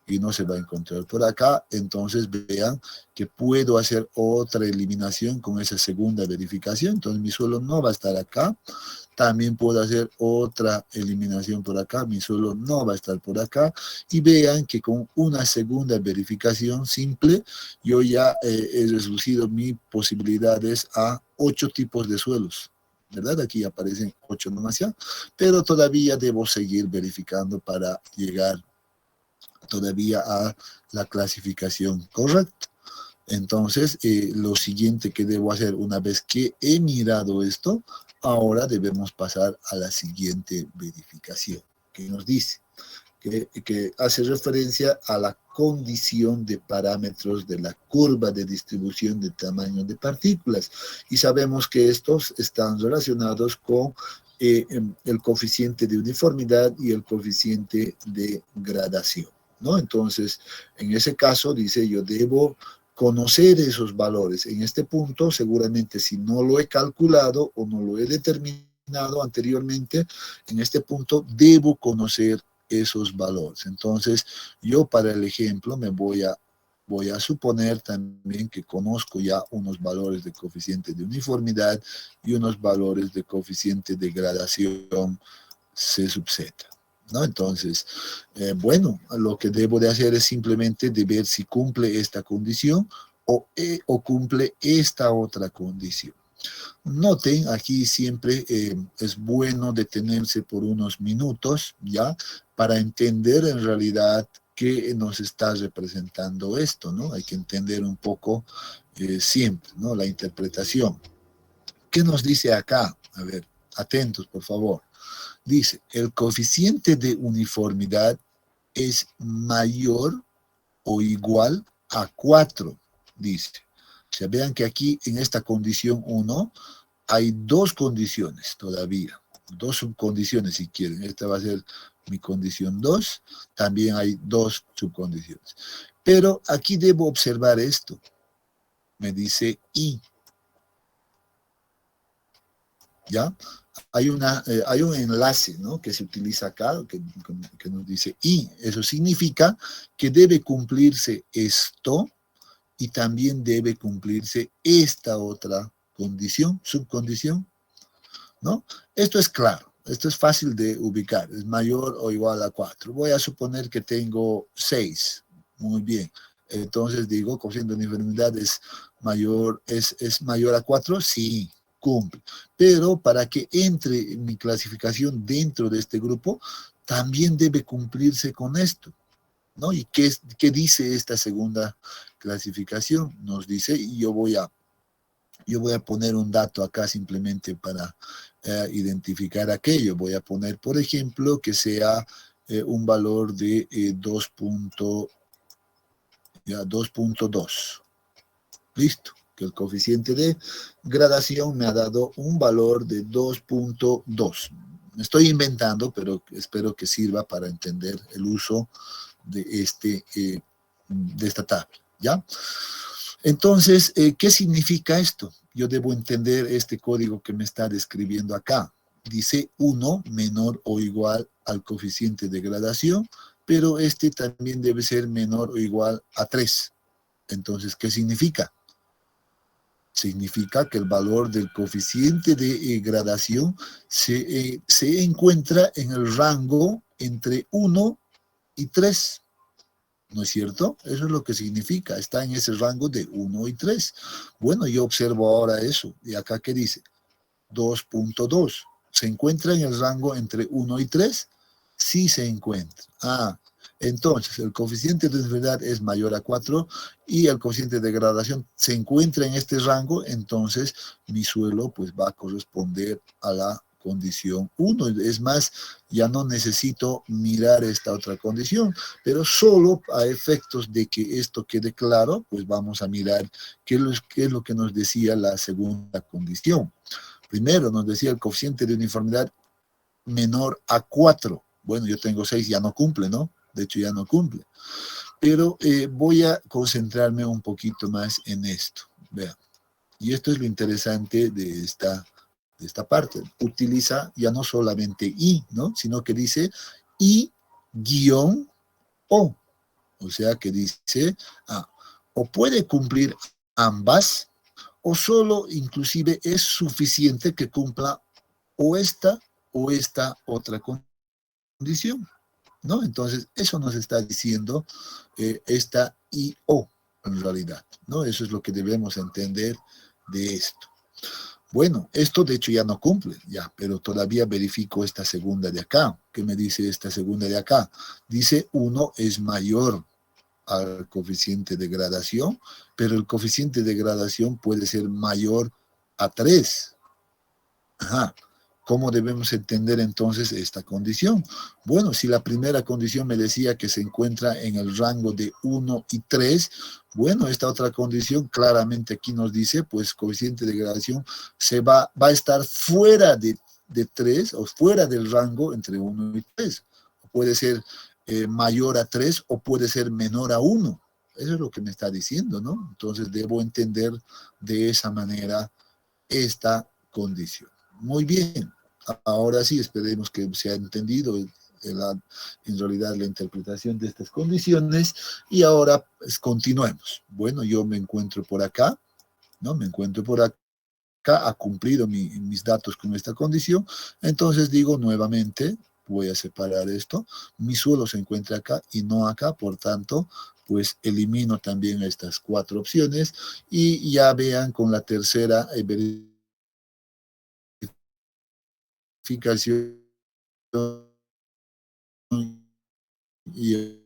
y no se va a encontrar por acá. Entonces, vean que puedo hacer otra eliminación con esa segunda verificación. Entonces, mi suelo no va a estar acá. También puedo hacer otra eliminación por acá, mi suelo no va a estar por acá, y vean que con una segunda verificación simple, yo ya he reducido mis posibilidades a 8 tipos de suelos, ¿verdad? Aquí aparecen 8 nomás ya, pero todavía debo seguir verificando para llegar todavía a la clasificación correcta. Entonces, lo siguiente que debo hacer una vez que he mirado esto, ahora debemos pasar a la siguiente verificación, que nos dice, que hace referencia a la condición de parámetros de la curva de distribución de tamaño de partículas. Y sabemos que estos están relacionados con el coeficiente de uniformidad y el coeficiente de gradación, ¿no? Entonces, en ese caso, dice, yo debo conocer esos valores. En este punto, seguramente si no lo he calculado o no lo he determinado anteriormente, en este punto debo conocer esos valores. Entonces, yo para el ejemplo me voy a suponer también que conozco ya unos valores de coeficiente de uniformidad y unos valores de coeficiente de gradación C sub Z, ¿no? Entonces, bueno, lo que debo de hacer es simplemente de ver si cumple esta condición o cumple esta otra condición. Noten, aquí siempre es bueno detenerse por unos minutos, ¿ya? Para entender en realidad qué nos está representando esto, ¿no? Hay que entender un poco siempre, ¿no? La interpretación. ¿Qué nos dice acá? A ver, atentos, por favor. Dice, el coeficiente de uniformidad es mayor o igual a 4, dice. O sea, vean que aquí en esta condición 1 hay 2 condiciones todavía, 2 subcondiciones si quieren. Esta va a ser mi condición 2, también hay 2 subcondiciones. Pero aquí debo observar esto. Me dice I. ¿Ya? Hay un enlace, ¿no?, que se utiliza acá, que nos dice y. Eso significa que debe cumplirse esto y también debe cumplirse esta otra condición, subcondición, ¿no? Esto es claro, esto es fácil de ubicar, es mayor o igual a 4. Voy a suponer que tengo 6, muy bien. Entonces digo, coeficiente de uniformidad es mayor a 4, sí, cumple. Pero para que entre mi clasificación dentro de este grupo, también debe cumplirse con esto. ¿no? ¿Y qué dice esta segunda clasificación? Nos dice, y yo voy a poner un dato acá simplemente para identificar aquello. Voy a poner, por ejemplo, que sea un valor de 2.2. Listo. Que el coeficiente de gradación me ha dado un valor de 2.2. Me estoy inventando, pero espero que sirva para entender el uso de esta tabla, ¿ya? Entonces, ¿qué significa esto? Yo debo entender este código que me está describiendo acá. Dice 1 menor o igual al coeficiente de gradación, pero este también debe ser menor o igual a 3. Entonces, ¿qué significa? Significa que el valor del coeficiente de gradación se encuentra en el rango entre 1 y 3. ¿No es cierto? Eso es lo que significa. Está en ese rango de 1 y 3. Bueno, yo observo ahora eso. ¿Y acá qué dice? 2.2. ¿Se encuentra en el rango entre 1 y 3? Sí se encuentra. Entonces el coeficiente de uniformidad es mayor a 4 y el coeficiente de gradación se encuentra en este rango, entonces mi suelo pues va a corresponder a la condición 1. Es más, ya no necesito mirar esta otra condición, pero solo a efectos de que esto quede claro, pues vamos a mirar qué es lo que nos decía la segunda condición. Primero nos decía el coeficiente de uniformidad menor a 4. Bueno, yo tengo 6, ya no cumple, ¿no? De hecho, ya no cumple. Pero voy a concentrarme un poquito más en esto. Vean. Y esto es lo interesante de esta parte. Utiliza ya no solamente I, ¿no? Sino que dice I-O. O sea que dice, o puede cumplir ambas, o solo inclusive es suficiente que cumpla o esta otra condición, ¿no? Entonces, eso nos está diciendo esta I-O, en realidad, ¿no? Eso es lo que debemos entender de esto. Bueno, esto de hecho ya no cumple, ya, pero todavía verifico esta segunda de acá. ¿Qué me dice esta segunda de acá? Dice 1 es mayor al coeficiente de gradación, pero el coeficiente de gradación puede ser mayor a 3. ¿Cómo debemos entender entonces esta condición? Bueno, si la primera condición me decía que se encuentra en el rango de 1 y 3, bueno, esta otra condición claramente aquí nos dice, pues coeficiente de gradación va a estar fuera de 3 o fuera del rango entre 1 y 3. Puede ser mayor a 3 o puede ser menor a 1. Eso es lo que me está diciendo, ¿no? Entonces debo entender de esa manera esta condición. Muy bien, ahora sí, esperemos que se haya entendido en realidad la interpretación de estas condiciones y ahora pues, continuemos. Bueno, yo me encuentro por acá, ¿no? Me encuentro por acá, ha cumplido mis datos con esta condición, entonces digo nuevamente, voy a separar esto, mi suelo se encuentra acá y no acá, por tanto, pues elimino también estas 4 opciones y ya vean con la tercera verificación y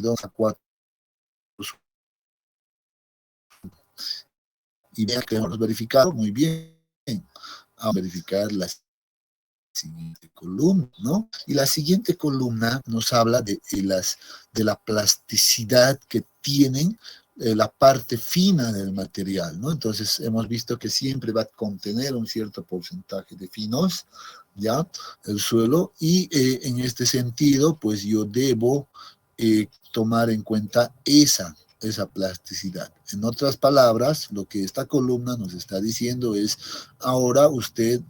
2 a 4 y vean que hemos verificado muy bien. A verificar la siguiente columna, ¿no? Y la siguiente columna nos habla de la plasticidad que tienen la parte fina del material, ¿no? Entonces hemos visto que siempre va a contener un cierto porcentaje de finos, ¿ya? El suelo, y en este sentido, pues yo debo tomar en cuenta esa plasticidad. En otras palabras, lo que esta columna nos está diciendo es, ahora usted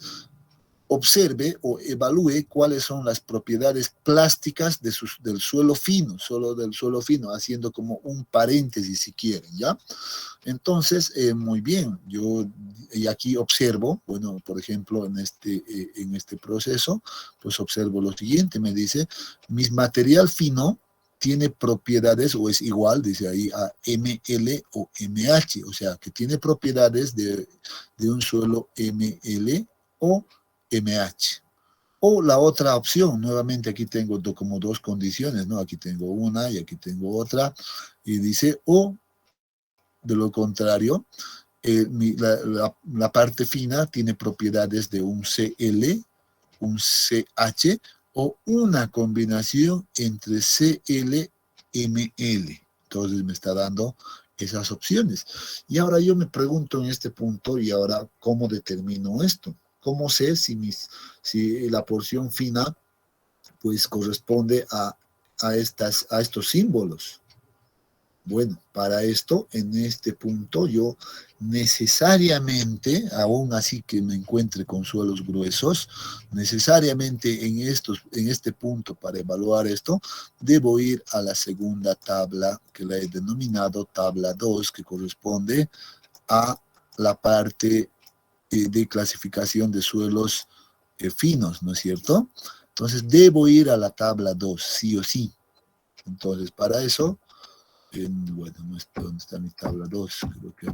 observe o evalúe cuáles son las propiedades plásticas del suelo fino, solo del suelo fino, haciendo como un paréntesis si quieren, ¿ya? Entonces, muy bien, yo y aquí observo, bueno, por ejemplo, en este proceso, pues observo lo siguiente, me dice, mi material fino tiene propiedades o es igual, dice ahí, a ML o MH, o sea, que tiene propiedades de un suelo ML o MH. O la otra opción, nuevamente aquí tengo como dos condiciones, ¿no? Aquí tengo una y aquí tengo otra, y dice, o de lo contrario, la parte fina tiene propiedades de un CL, un CH, o una combinación entre CL, ML. Entonces me está dando esas opciones. Y ahora yo me pregunto en este punto, y ahora, ¿cómo determino esto? ¿Cómo sé si la porción fina pues corresponde a estos símbolos? Bueno, para esto, en este punto, yo necesariamente, aún así que me encuentre con suelos gruesos, necesariamente en este punto, para evaluar esto, debo ir a la segunda tabla, que la he denominado tabla 2, que corresponde a la parte de clasificación de suelos finos, ¿no es cierto? Entonces, debo ir a la tabla 2, sí o sí. Entonces, para eso, bueno, no sé dónde está mi tabla 2, creo que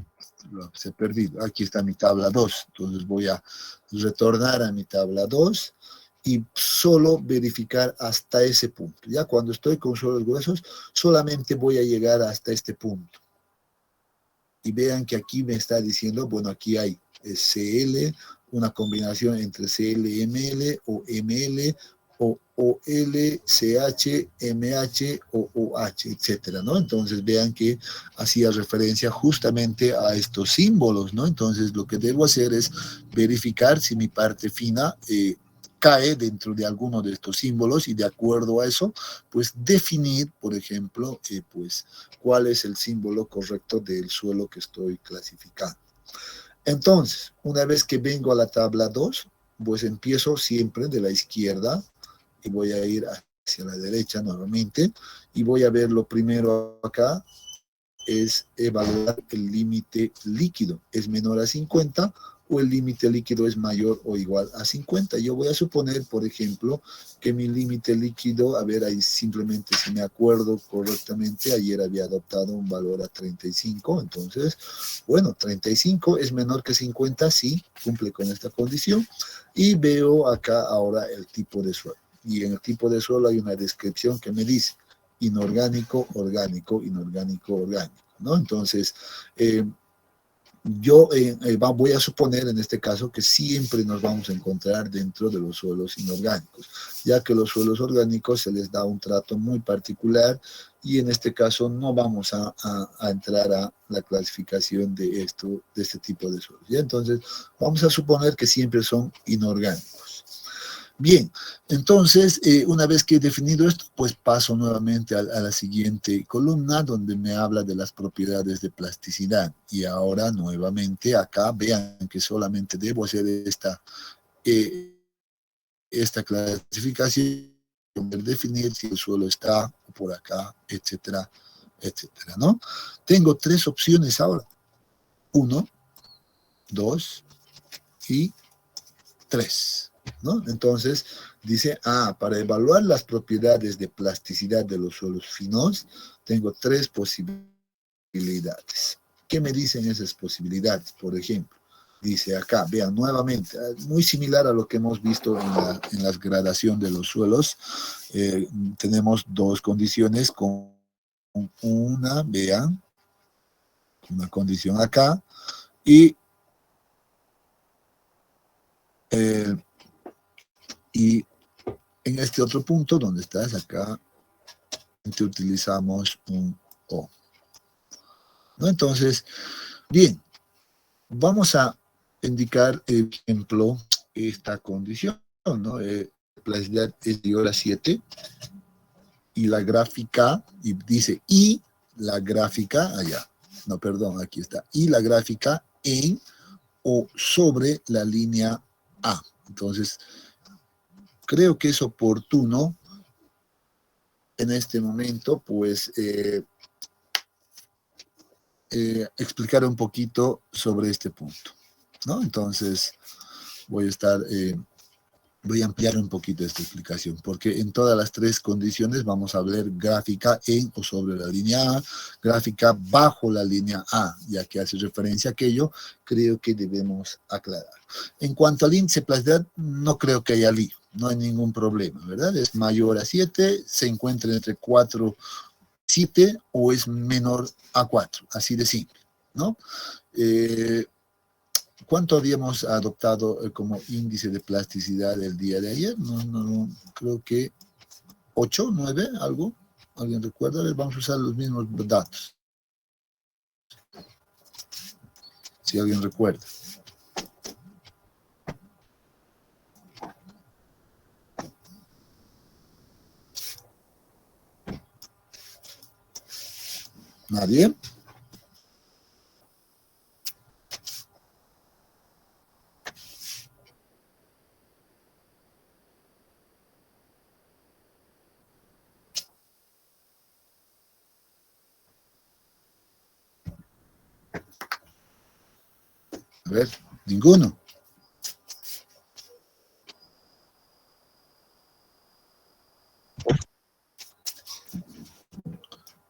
se ha perdido. Aquí está mi tabla 2, entonces voy a retornar a mi tabla 2 y solo verificar hasta ese punto. Ya cuando estoy con suelos gruesos, solamente voy a llegar hasta este punto. Y vean que aquí me está diciendo, bueno, aquí hay CL, una combinación entre CL, ML o ML, o OL, CH, MH o OH, etcétera, ¿no? Entonces vean que hacía referencia justamente a estos símbolos, ¿no? Entonces lo que debo hacer es verificar si mi parte fina cae dentro de alguno de estos símbolos y de acuerdo a eso, pues definir, por ejemplo, pues cuál es el símbolo correcto del suelo que estoy clasificando. Entonces, una vez que vengo a la tabla 2, pues empiezo siempre de la izquierda y voy a ir hacia la derecha nuevamente y voy a ver lo primero acá, es evaluar el límite líquido. ¿Es menor a 50 o el límite líquido es mayor o igual a 50? Yo voy a suponer, por ejemplo, que mi límite líquido, a ver, ahí simplemente si me acuerdo correctamente, ayer había adoptado un valor a 35, entonces, bueno, 35 es menor que 50, sí, cumple con esta condición, y veo acá ahora el tipo de suelo. Y en el tipo de suelo hay una descripción que me dice inorgánico, orgánico, inorgánico, orgánico, ¿no? Entonces, yo voy a suponer en este caso que siempre nos vamos a encontrar dentro de los suelos inorgánicos, ya que los suelos orgánicos se les da un trato muy particular y en este caso no vamos a entrar a la clasificación de este tipo de suelos. ¿Ya? Entonces, vamos a suponer que siempre son inorgánicos. Bien, entonces, una vez que he definido esto, pues paso nuevamente a la siguiente columna donde me habla de las propiedades de plasticidad. Y ahora, nuevamente, acá vean que solamente debo hacer esta clasificación, definir si el suelo está por acá, etcétera, etcétera, ¿no? Tengo tres opciones ahora. 1, 2 y 3. ¿No? Entonces, dice, para evaluar las propiedades de plasticidad de los suelos finos, tengo tres posibilidades. ¿Qué me dicen esas posibilidades? Por ejemplo, dice acá, vean nuevamente, muy similar a lo que hemos visto en la gradación de los suelos, tenemos dos condiciones con una, vean, una condición acá, y en este otro punto, donde estás acá, utilizamos un O. ¿No? Entonces, bien, vamos a indicar, por ejemplo, esta condición, ¿no? Plasticidad es igual a 7 y la gráfica, y dice, y la gráfica, allá, no, perdón, aquí está, y la gráfica en o sobre la línea A. Entonces, creo que es oportuno en este momento, pues, explicar un poquito sobre este punto, ¿no? Entonces, voy a ampliar un poquito esta explicación, porque en todas las tres condiciones vamos a ver gráfica en o sobre la línea A, gráfica bajo la línea A, ya que hace referencia a aquello, creo que debemos aclarar. En cuanto al índice de plasticidad, no creo que haya lío. no hay ningún problema, ¿verdad? Es mayor a 7, se encuentra entre 4 y 7 o es menor a 4, así de simple, ¿no? ¿Cuánto habíamos adoptado como índice de plasticidad el día de ayer? No, creo que 8, 9, algo. ¿Alguien recuerda? A ver, vamos a usar los mismos datos. Si alguien recuerda. ¿Nadie? A ver, ninguno.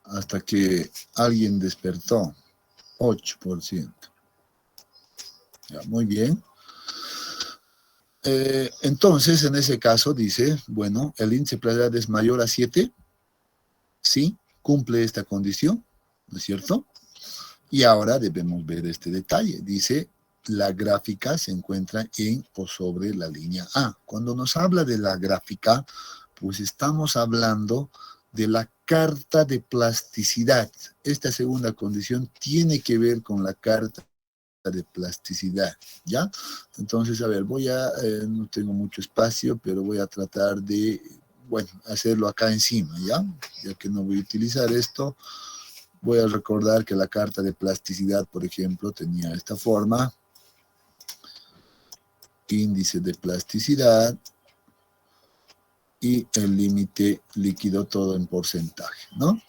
Hasta que alguien despertó. 8%. Ya, muy bien. Entonces, en ese caso, dice, bueno, el índice de plasticidad es mayor a 7. Sí, cumple esta condición, ¿no es cierto? Y ahora debemos ver este detalle. Dice, la gráfica se encuentra en o sobre la línea A. Cuando nos habla de la gráfica, pues estamos hablando de la carta de plasticidad. Esta segunda condición tiene que ver con la carta de plasticidad, ¿ya? Entonces, a ver, no tengo mucho espacio, pero voy a tratar de, bueno, hacerlo acá encima, ¿ya? Ya que no voy a utilizar esto, voy a recordar que la carta de plasticidad, por ejemplo, tenía esta forma, índice de plasticidad y el límite líquido todo en porcentaje, ¿no?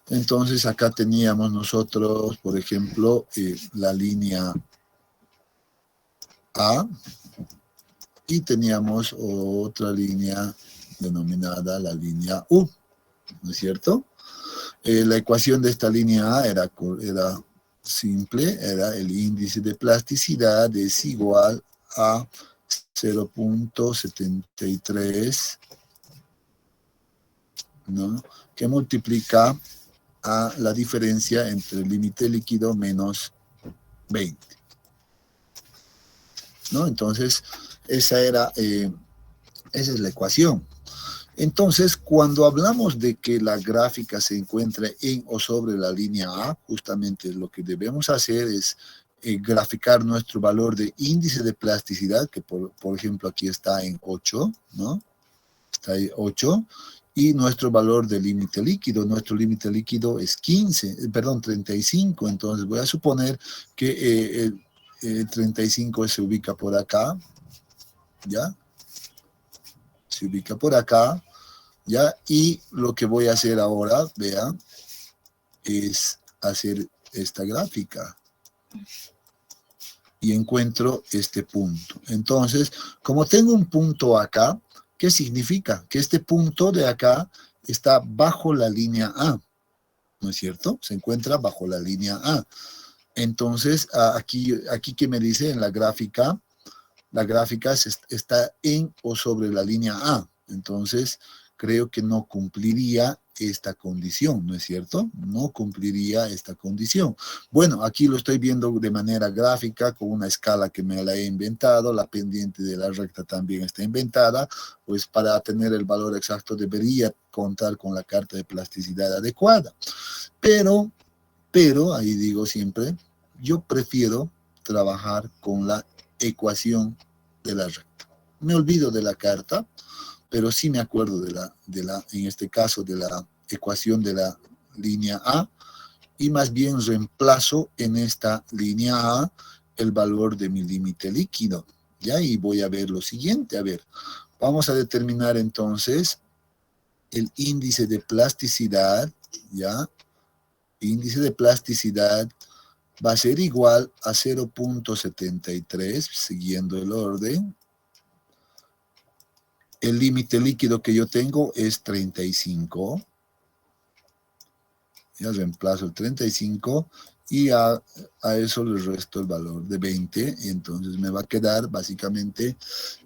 Entonces acá teníamos nosotros, por ejemplo, la línea A y teníamos otra línea denominada la línea U, ¿no es cierto? La ecuación de esta línea A era simple, era el índice de plasticidad es igual a 0.73, ¿no? Que multiplica a la diferencia entre el límite líquido menos 20, ¿no? Entonces, esa es la ecuación. Entonces, cuando hablamos de que la gráfica se encuentra en o sobre la línea A, justamente lo que debemos hacer es graficar nuestro valor de índice de plasticidad, que por ejemplo aquí está en 8, ¿no? Está ahí 8, y nuestro valor de límite líquido. Nuestro límite líquido es 35, entonces voy a suponer que el 35 se ubica por acá, ¿ya? Se ubica por acá, ¿ya? Y lo que voy a hacer ahora, vean, es hacer esta gráfica. Y encuentro este punto. Entonces, como tengo un punto acá, ¿qué significa? Que este punto de acá está bajo la línea A, ¿no es cierto? Se encuentra bajo la línea A. Entonces, aquí ¿qué me dice en la gráfica? La gráfica está en o sobre la línea A. Entonces, creo que no cumpliría esta condición, ¿no es cierto? No cumpliría esta condición. Bueno, aquí lo estoy viendo de manera gráfica, con una escala que me la he inventado, la pendiente de la recta también está inventada, pues para tener el valor exacto debería contar con la carta de plasticidad adecuada. Pero, ahí digo siempre, yo prefiero trabajar con la ecuación de la recta. Me olvido de la carta, pero sí me acuerdo en este caso, de la ecuación de la línea A, y más bien reemplazo en esta línea A el valor de mi límite líquido. ¿Ya? Y voy a ver lo siguiente. A ver, vamos a determinar entonces el índice de plasticidad, ¿ya? Índice de plasticidad va a ser igual a 0.73, siguiendo el orden. El límite líquido que yo tengo es 35. Ya reemplazo el 35 y a eso le resto el valor de 20, y entonces me va a quedar básicamente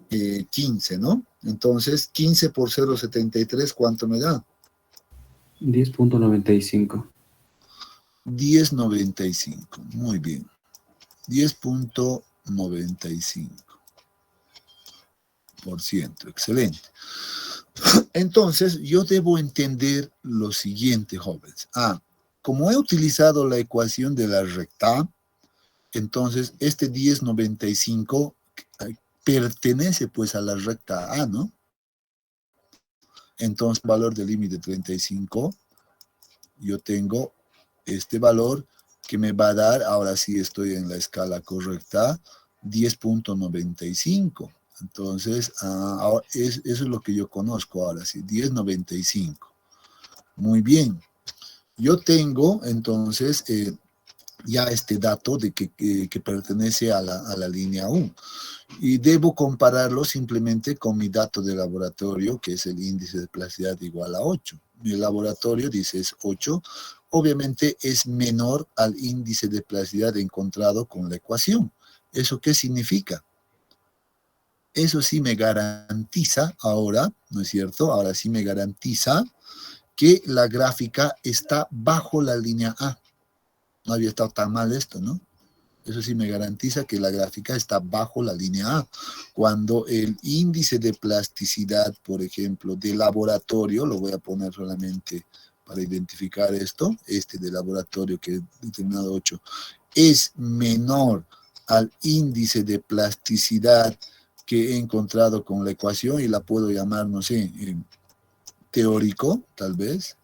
15, ¿no? Entonces, 15 por 0,73, ¿cuánto me da? 10.95. 10,95, muy bien. 10.95%, excelente. Entonces, yo debo entender lo siguiente, jóvenes. Como he utilizado la ecuación de la recta, entonces este 10,95 pertenece pues a la recta A, ¿no? Entonces, valor del límite 35, yo tengo este valor que me va a dar, ahora sí estoy en la escala correcta, 10.95. Entonces, eso es lo que yo conozco ahora sí, 10.95. Muy bien. Yo tengo entonces ya este dato de que pertenece a la línea U. Y debo compararlo simplemente con mi dato de laboratorio, que es el índice de plasticidad igual a 8. Mi laboratorio dice es 8. Obviamente es menor al índice de plasticidad encontrado con la ecuación. ¿Eso qué significa? Eso sí me garantiza ahora, ¿no es cierto? Ahora sí me garantiza que la gráfica está bajo la línea A. No había estado tan mal esto, ¿no? Eso sí me garantiza que la gráfica está bajo la línea A. Cuando el índice de plasticidad, por ejemplo, de laboratorio, lo voy a poner solamente para identificar esto, este de laboratorio que es determinado 8, es menor al índice de plasticidad que he encontrado con la ecuación, y la puedo llamar, no sé, teórico, tal vez,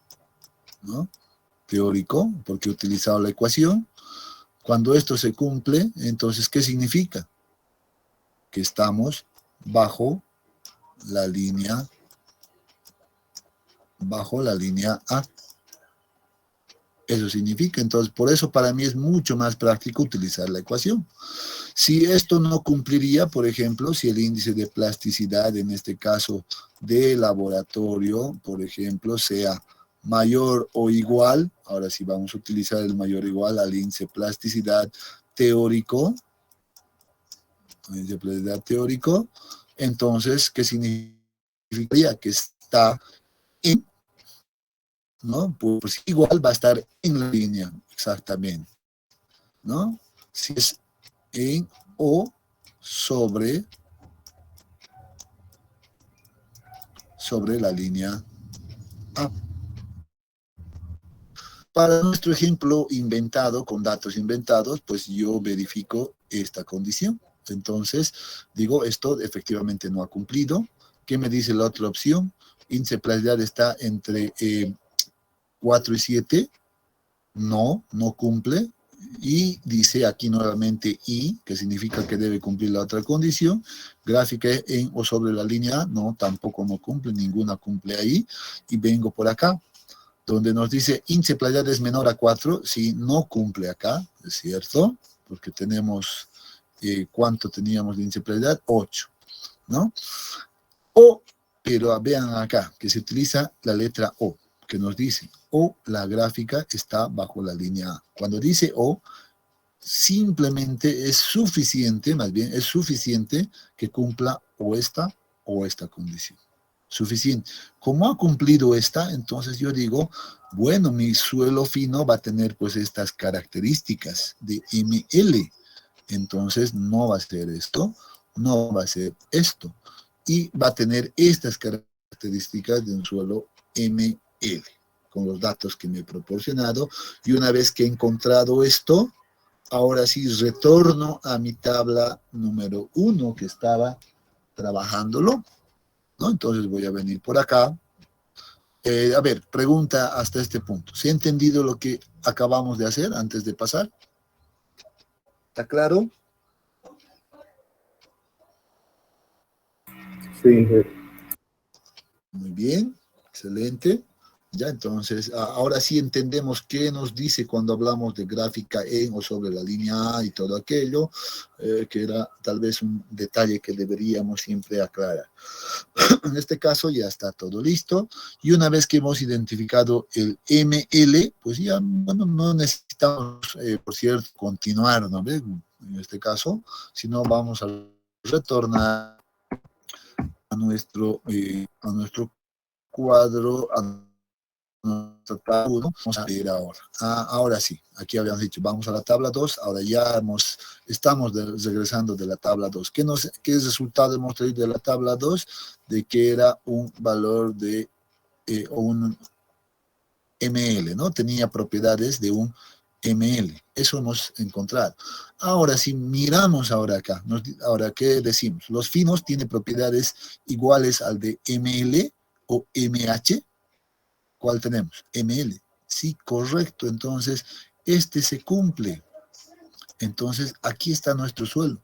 ¿no? Teórico, porque he utilizado la ecuación. Cuando esto se cumple, entonces, ¿qué significa? Que estamos bajo la línea A. Eso significa, entonces, por eso para mí es mucho más práctico utilizar la ecuación. Si esto no cumpliría, por ejemplo, si el índice de plasticidad, en este caso de laboratorio, por ejemplo, sea mayor o igual, ahora sí vamos a utilizar el mayor o igual al índice de plasticidad teórico, entonces, ¿qué significaría? Que está en, ¿no? Pues igual va a estar en la línea, exactamente, ¿no? Si es en o sobre la línea A. Para nuestro ejemplo inventado, con datos inventados, pues yo verifico esta condición. Entonces, digo, esto efectivamente no ha cumplido. ¿Qué me dice la otra opción? Índice de plasticidad está entre 4 y 7. No cumple. Y dice aquí nuevamente I, que significa que debe cumplir la otra condición. Gráfica en o sobre la línea A, no, tampoco no cumple, ninguna cumple ahí. Y vengo por acá, donde nos dice índice de plasticidad es menor a 4, si no cumple acá, es cierto, porque tenemos, ¿cuánto teníamos de índice de plasticidad? 8, ¿no? Pero vean acá, que se utiliza la letra O, que nos dice, o la gráfica está bajo la línea A. Cuando dice O, simplemente es suficiente, más bien es suficiente que cumpla o esta condición. Suficiente. Como ha cumplido esta, entonces yo digo, bueno, mi suelo fino va a tener pues estas características de ML. Entonces no va a ser esto, no va a ser esto. Y va a tener estas características de un suelo ML, con los datos que me he proporcionado. Y una vez que he encontrado esto, ahora sí retorno a mi tabla número 1 que estaba trabajándolo, ¿no? Entonces voy a venir por acá. A ver, pregunta hasta este punto. ¿Se ha entendido lo que acabamos de hacer antes de pasar? ¿Está claro? Sí. Muy bien, excelente. Ya, entonces, ahora sí entendemos qué nos dice cuando hablamos de gráfica en o sobre la línea A y todo aquello, que era tal vez un detalle que deberíamos siempre aclarar. En este caso ya está todo listo, y una vez que hemos identificado el ML, pues ya, bueno, no necesitamos, por cierto, continuar, ¿no? En este caso, sino vamos a retornar a nuestro cuadro, a tabla 1, vamos a ver ahora. Ahora sí, aquí habíamos dicho, vamos a la tabla 2, ahora ya estamos regresando de la tabla 2. ¿Qué resultado hemos traído de la tabla 2? De que era un valor de un ML, ¿no? Tenía propiedades de un ML. Eso hemos encontrado. Ahora, si miramos ahora acá, ahora, ¿qué decimos? Los finos tienen propiedades iguales al de ML o MH. ¿Cuál tenemos? ML. Sí, correcto. Entonces, este se cumple. Entonces, aquí está nuestro suelo.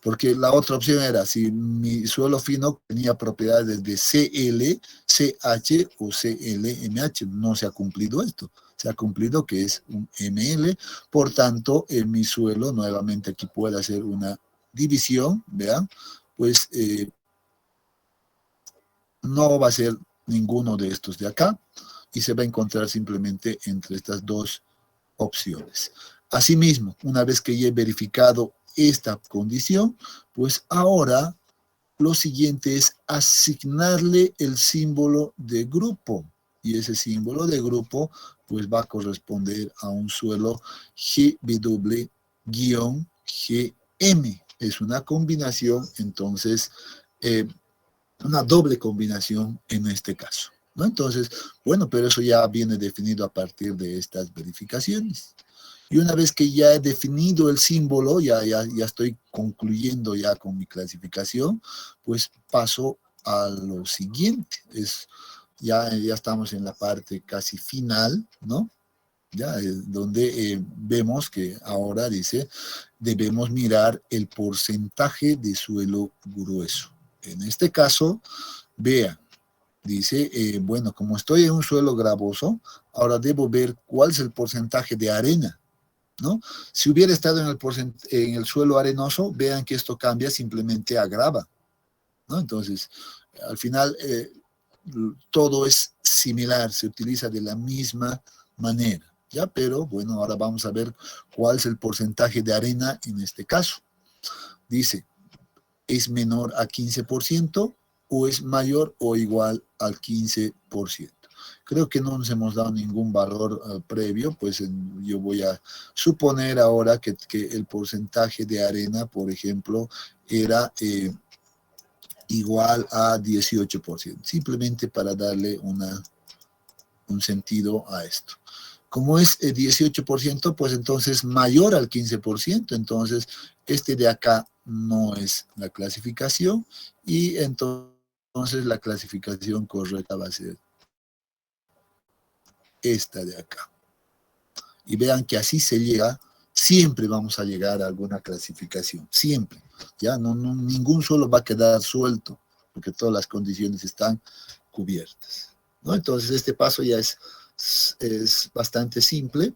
Porque la otra opción era, si mi suelo fino tenía propiedades de CL, CH o CLMH, no se ha cumplido esto. Se ha cumplido que es un ML. Por tanto, en mi suelo, nuevamente aquí puede hacer una división, vean, pues no va a ser ninguno de estos de acá, y se va a encontrar simplemente entre estas dos opciones. Asimismo, una vez que ya he verificado esta condición, pues ahora lo siguiente es asignarle el símbolo de grupo. Y ese símbolo de grupo pues va a corresponder a un suelo GW-GM. Es una combinación, entonces, una doble combinación en este caso, ¿no? Entonces, bueno, pero eso ya viene definido a partir de estas verificaciones. Y una vez que ya he definido el símbolo, ya estoy concluyendo ya con mi clasificación, pues paso a lo siguiente. Ya estamos en la parte casi final, ¿no? Ya, donde vemos que ahora dice, debemos mirar el porcentaje de suelo grueso. En este caso, vean, dice, bueno, como estoy en un suelo gravoso, ahora debo ver cuál es el porcentaje de arena, ¿no? Si hubiera estado en el suelo arenoso, vean que esto cambia simplemente a grava, ¿no? Entonces, al final, todo es similar, se utiliza de la misma manera, ¿ya? Pero, bueno, ahora vamos a ver cuál es el porcentaje de arena en este caso. Dice, ¿es menor a 15% o es mayor o igual al 15%? Creo que no nos hemos dado ningún valor previo, pues yo voy a suponer ahora que el porcentaje de arena, por ejemplo, era igual a 18%, simplemente para darle un sentido a esto. Como es 18%, pues entonces mayor al 15%, entonces este de acá no es la clasificación, y entonces la clasificación correcta va a ser esta de acá. Y vean que así se llega, siempre vamos a llegar a alguna clasificación, siempre. Ya ningún suelo va a quedar suelto, porque todas las condiciones están cubiertas, ¿no? Entonces este paso ya es bastante simple,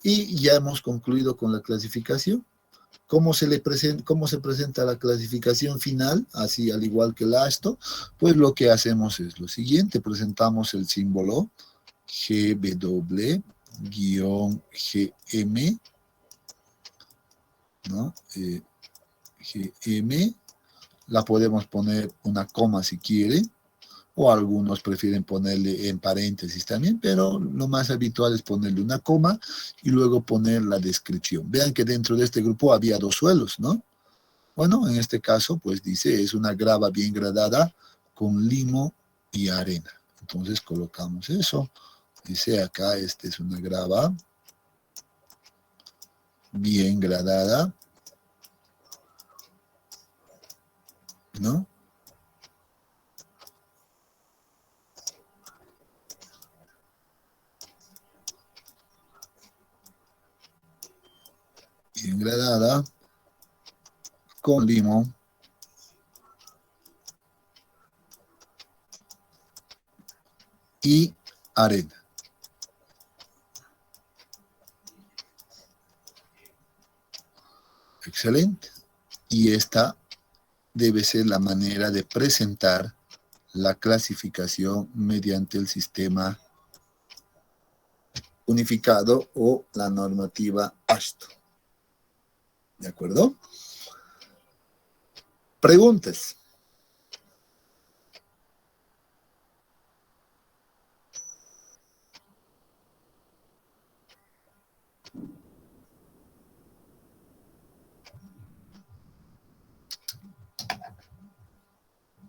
y ya hemos concluido con la clasificación. ¿Cómo se presenta la clasificación final? Así, al igual que el ASTO, pues lo que hacemos es lo siguiente: presentamos el símbolo GW-GM, ¿no? GM, la podemos poner una coma si quiere, o algunos prefieren ponerle en paréntesis también, pero lo más habitual es ponerle una coma y luego poner la descripción. Vean que dentro de este grupo había dos suelos, ¿no? Bueno, en este caso, pues dice, es una grava bien gradada con limo y arena. Entonces colocamos eso. Dice acá, esta es una grava bien gradada, ¿no? Bien gradada con limo y arena. Excelente. Y esta debe ser la manera de presentar la clasificación mediante el sistema unificado o la normativa AASHTO. ¿De acuerdo? Preguntas.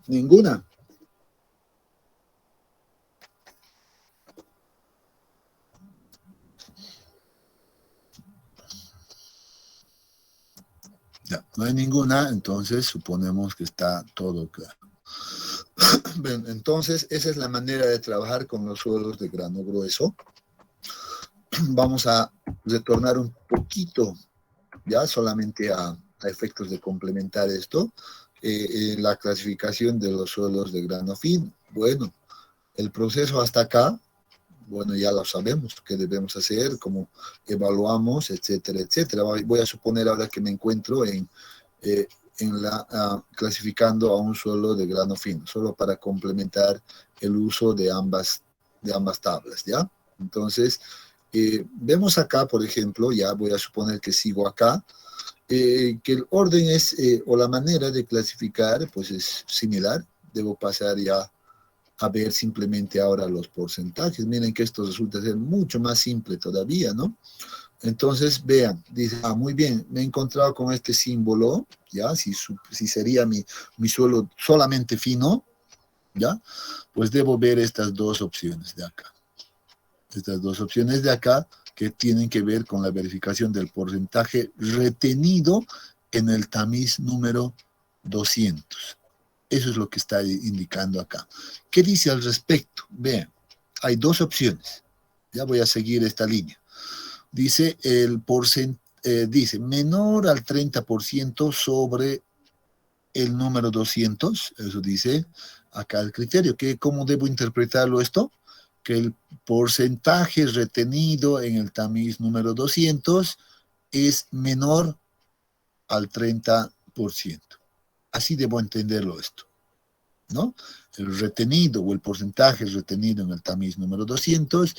¿Ninguna? Ya, no hay ninguna, entonces suponemos que está todo claro. Bien, entonces, esa es la manera de trabajar con los suelos de grano grueso. Vamos a retornar un poquito, ya solamente a efectos de complementar esto, la clasificación de los suelos de grano fino. Bueno, el proceso hasta acá, bueno, ya lo sabemos, qué debemos hacer, cómo evaluamos, etcétera, etcétera. Voy a suponer ahora que me encuentro clasificando a un suelo de grano fino, solo para complementar el uso de ambas tablas, ¿ya? Entonces, vemos acá, por ejemplo, ya voy a suponer que sigo acá, que el orden es, o la manera de clasificar, pues es similar. Debo pasar ya a ver simplemente ahora los porcentajes. Miren que esto resulta ser mucho más simple todavía, ¿no? Entonces, vean, dice, muy bien, me he encontrado con este símbolo, ¿ya? Si sería mi suelo solamente fino, ¿ya? Pues debo ver estas dos opciones de acá. Estas dos opciones de acá que tienen que ver con la verificación del porcentaje retenido en el tamiz número 200. Eso es lo que está indicando acá. ¿Qué dice al respecto? Vean, hay dos opciones. Ya voy a seguir esta línea. Dice dice menor al 30% sobre el número 200. Eso dice acá el criterio. ¿Cómo debo interpretarlo esto? Que el porcentaje retenido en el tamiz número 200 es menor al 30%. Así debo entenderlo esto, ¿no? El retenido o el porcentaje retenido en el tamiz número 200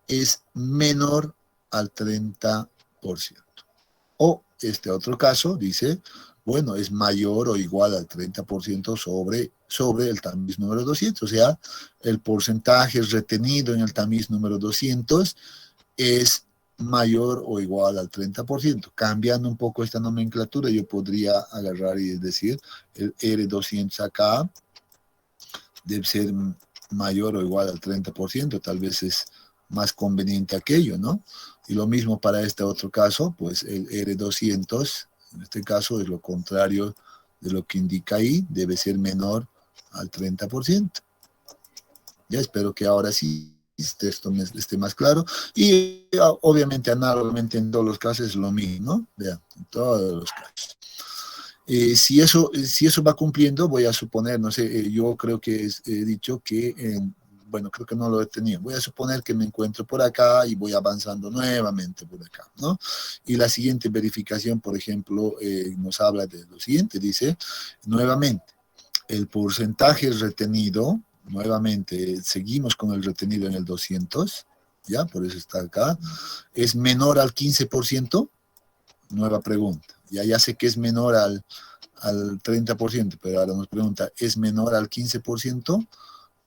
es menor al 30%. O este otro caso dice, bueno, es mayor o igual al 30% sobre el tamiz número 200. O sea, el porcentaje retenido en el tamiz número 200 es mayor o igual al 30%. Cambiando un poco esta nomenclatura, yo podría agarrar y decir, el R200 acá debe ser mayor o igual al 30%, tal vez es más conveniente aquello, ¿no? Y lo mismo para este otro caso, pues el R200, en este caso es lo contrario de lo que indica ahí, debe ser menor al 30%. Ya espero que ahora sí esto esté más claro. Y obviamente, análogamente en todos los casos es lo mismo, ¿no? Vean, en todos los casos. Si eso va cumpliendo, voy a suponer, no sé, yo creo que he dicho que, bueno, creo que no lo he tenido. Voy a suponer que me encuentro por acá y voy avanzando nuevamente por acá, ¿no? Y la siguiente verificación, por ejemplo, nos habla de lo siguiente, dice, nuevamente, el porcentaje retenido, nuevamente, seguimos con el retenido en el 200, ¿ya? Por eso está acá, es menor al 15%, nueva pregunta. Ya sé que es menor al 30%, pero ahora nos pregunta, ¿es menor al 15%?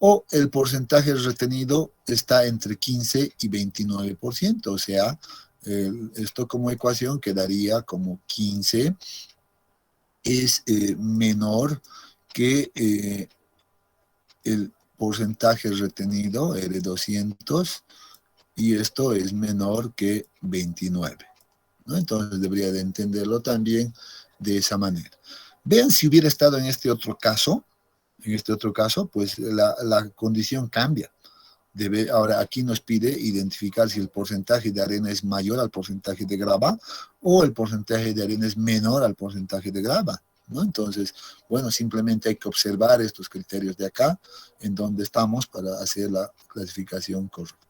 O el porcentaje retenido está entre 15 y 29%, o sea, esto como ecuación quedaría como 15 es menor que el porcentaje retenido, R200, y esto es menor que 29, ¿no? Entonces debería de entenderlo también de esa manera. Vean si hubiera estado en este otro caso, pues la condición cambia. Ahora aquí nos pide identificar si el porcentaje de arena es mayor al porcentaje de grava o el porcentaje de arena es menor al porcentaje de grava. ¿no? Entonces, bueno, simplemente hay que observar estos criterios de acá, en donde estamos para hacer la clasificación correcta.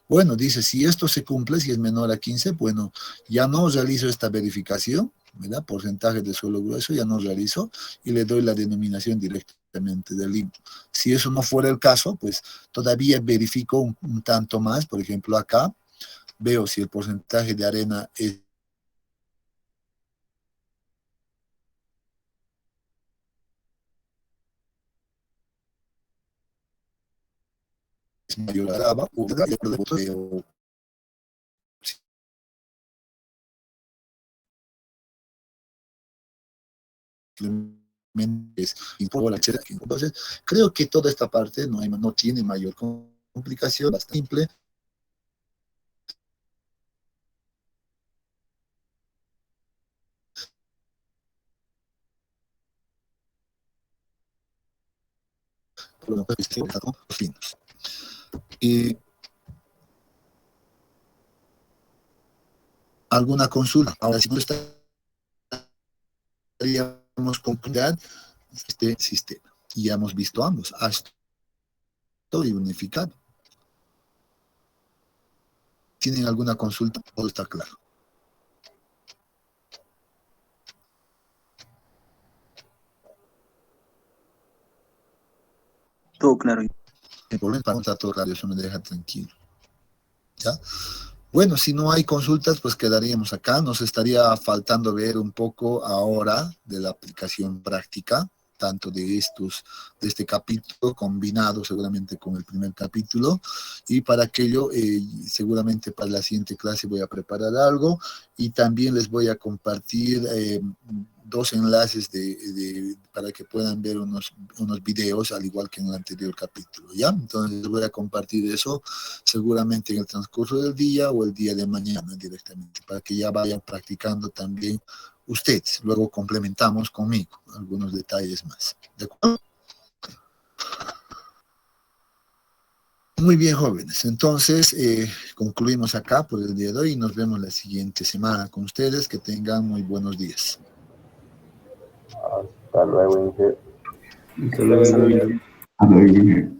Bueno, dice, si esto se cumple, si es menor a 15, bueno, ya no realizo esta verificación, ¿verdad? Porcentaje de suelo grueso, ya no realizo, y le doy la denominación directamente del limbo. Si eso no fuera el caso, pues todavía verifico un tanto más, por ejemplo, acá, veo si el porcentaje de arena es mayor a grava, o es etcétera. Entonces, creo que toda esta parte no tiene mayor complicación, bastante simple. ¿Alguna consulta? Ahora, si no estaríamos con cuidado este sistema. Y ya hemos visto ambos, ASTO y unificado. ¿Tienen alguna consulta? ¿Todo está claro? Todo claro. El problema para está todo claro, eso me deja tranquilo. ¿Ya? Bueno, si no hay consultas, pues quedaríamos acá. Nos estaría faltando ver un poco ahora de la aplicación práctica, tanto de este capítulo combinado seguramente con el primer capítulo, y para aquello seguramente para la siguiente clase voy a preparar algo y también les voy a compartir dos enlaces para que puedan ver unos videos al igual que en el anterior capítulo, ¿ya? Entonces les voy a compartir eso seguramente en el transcurso del día o el día de mañana directamente, para que ya vayan practicando también ustedes. Luego complementamos conmigo algunos detalles más. ¿De acuerdo? Muy bien, jóvenes. Entonces, concluimos acá por el día de hoy y nos vemos la siguiente semana con ustedes. Que tengan muy buenos días. Hasta luego, Inge. Hasta luego. Hasta luego.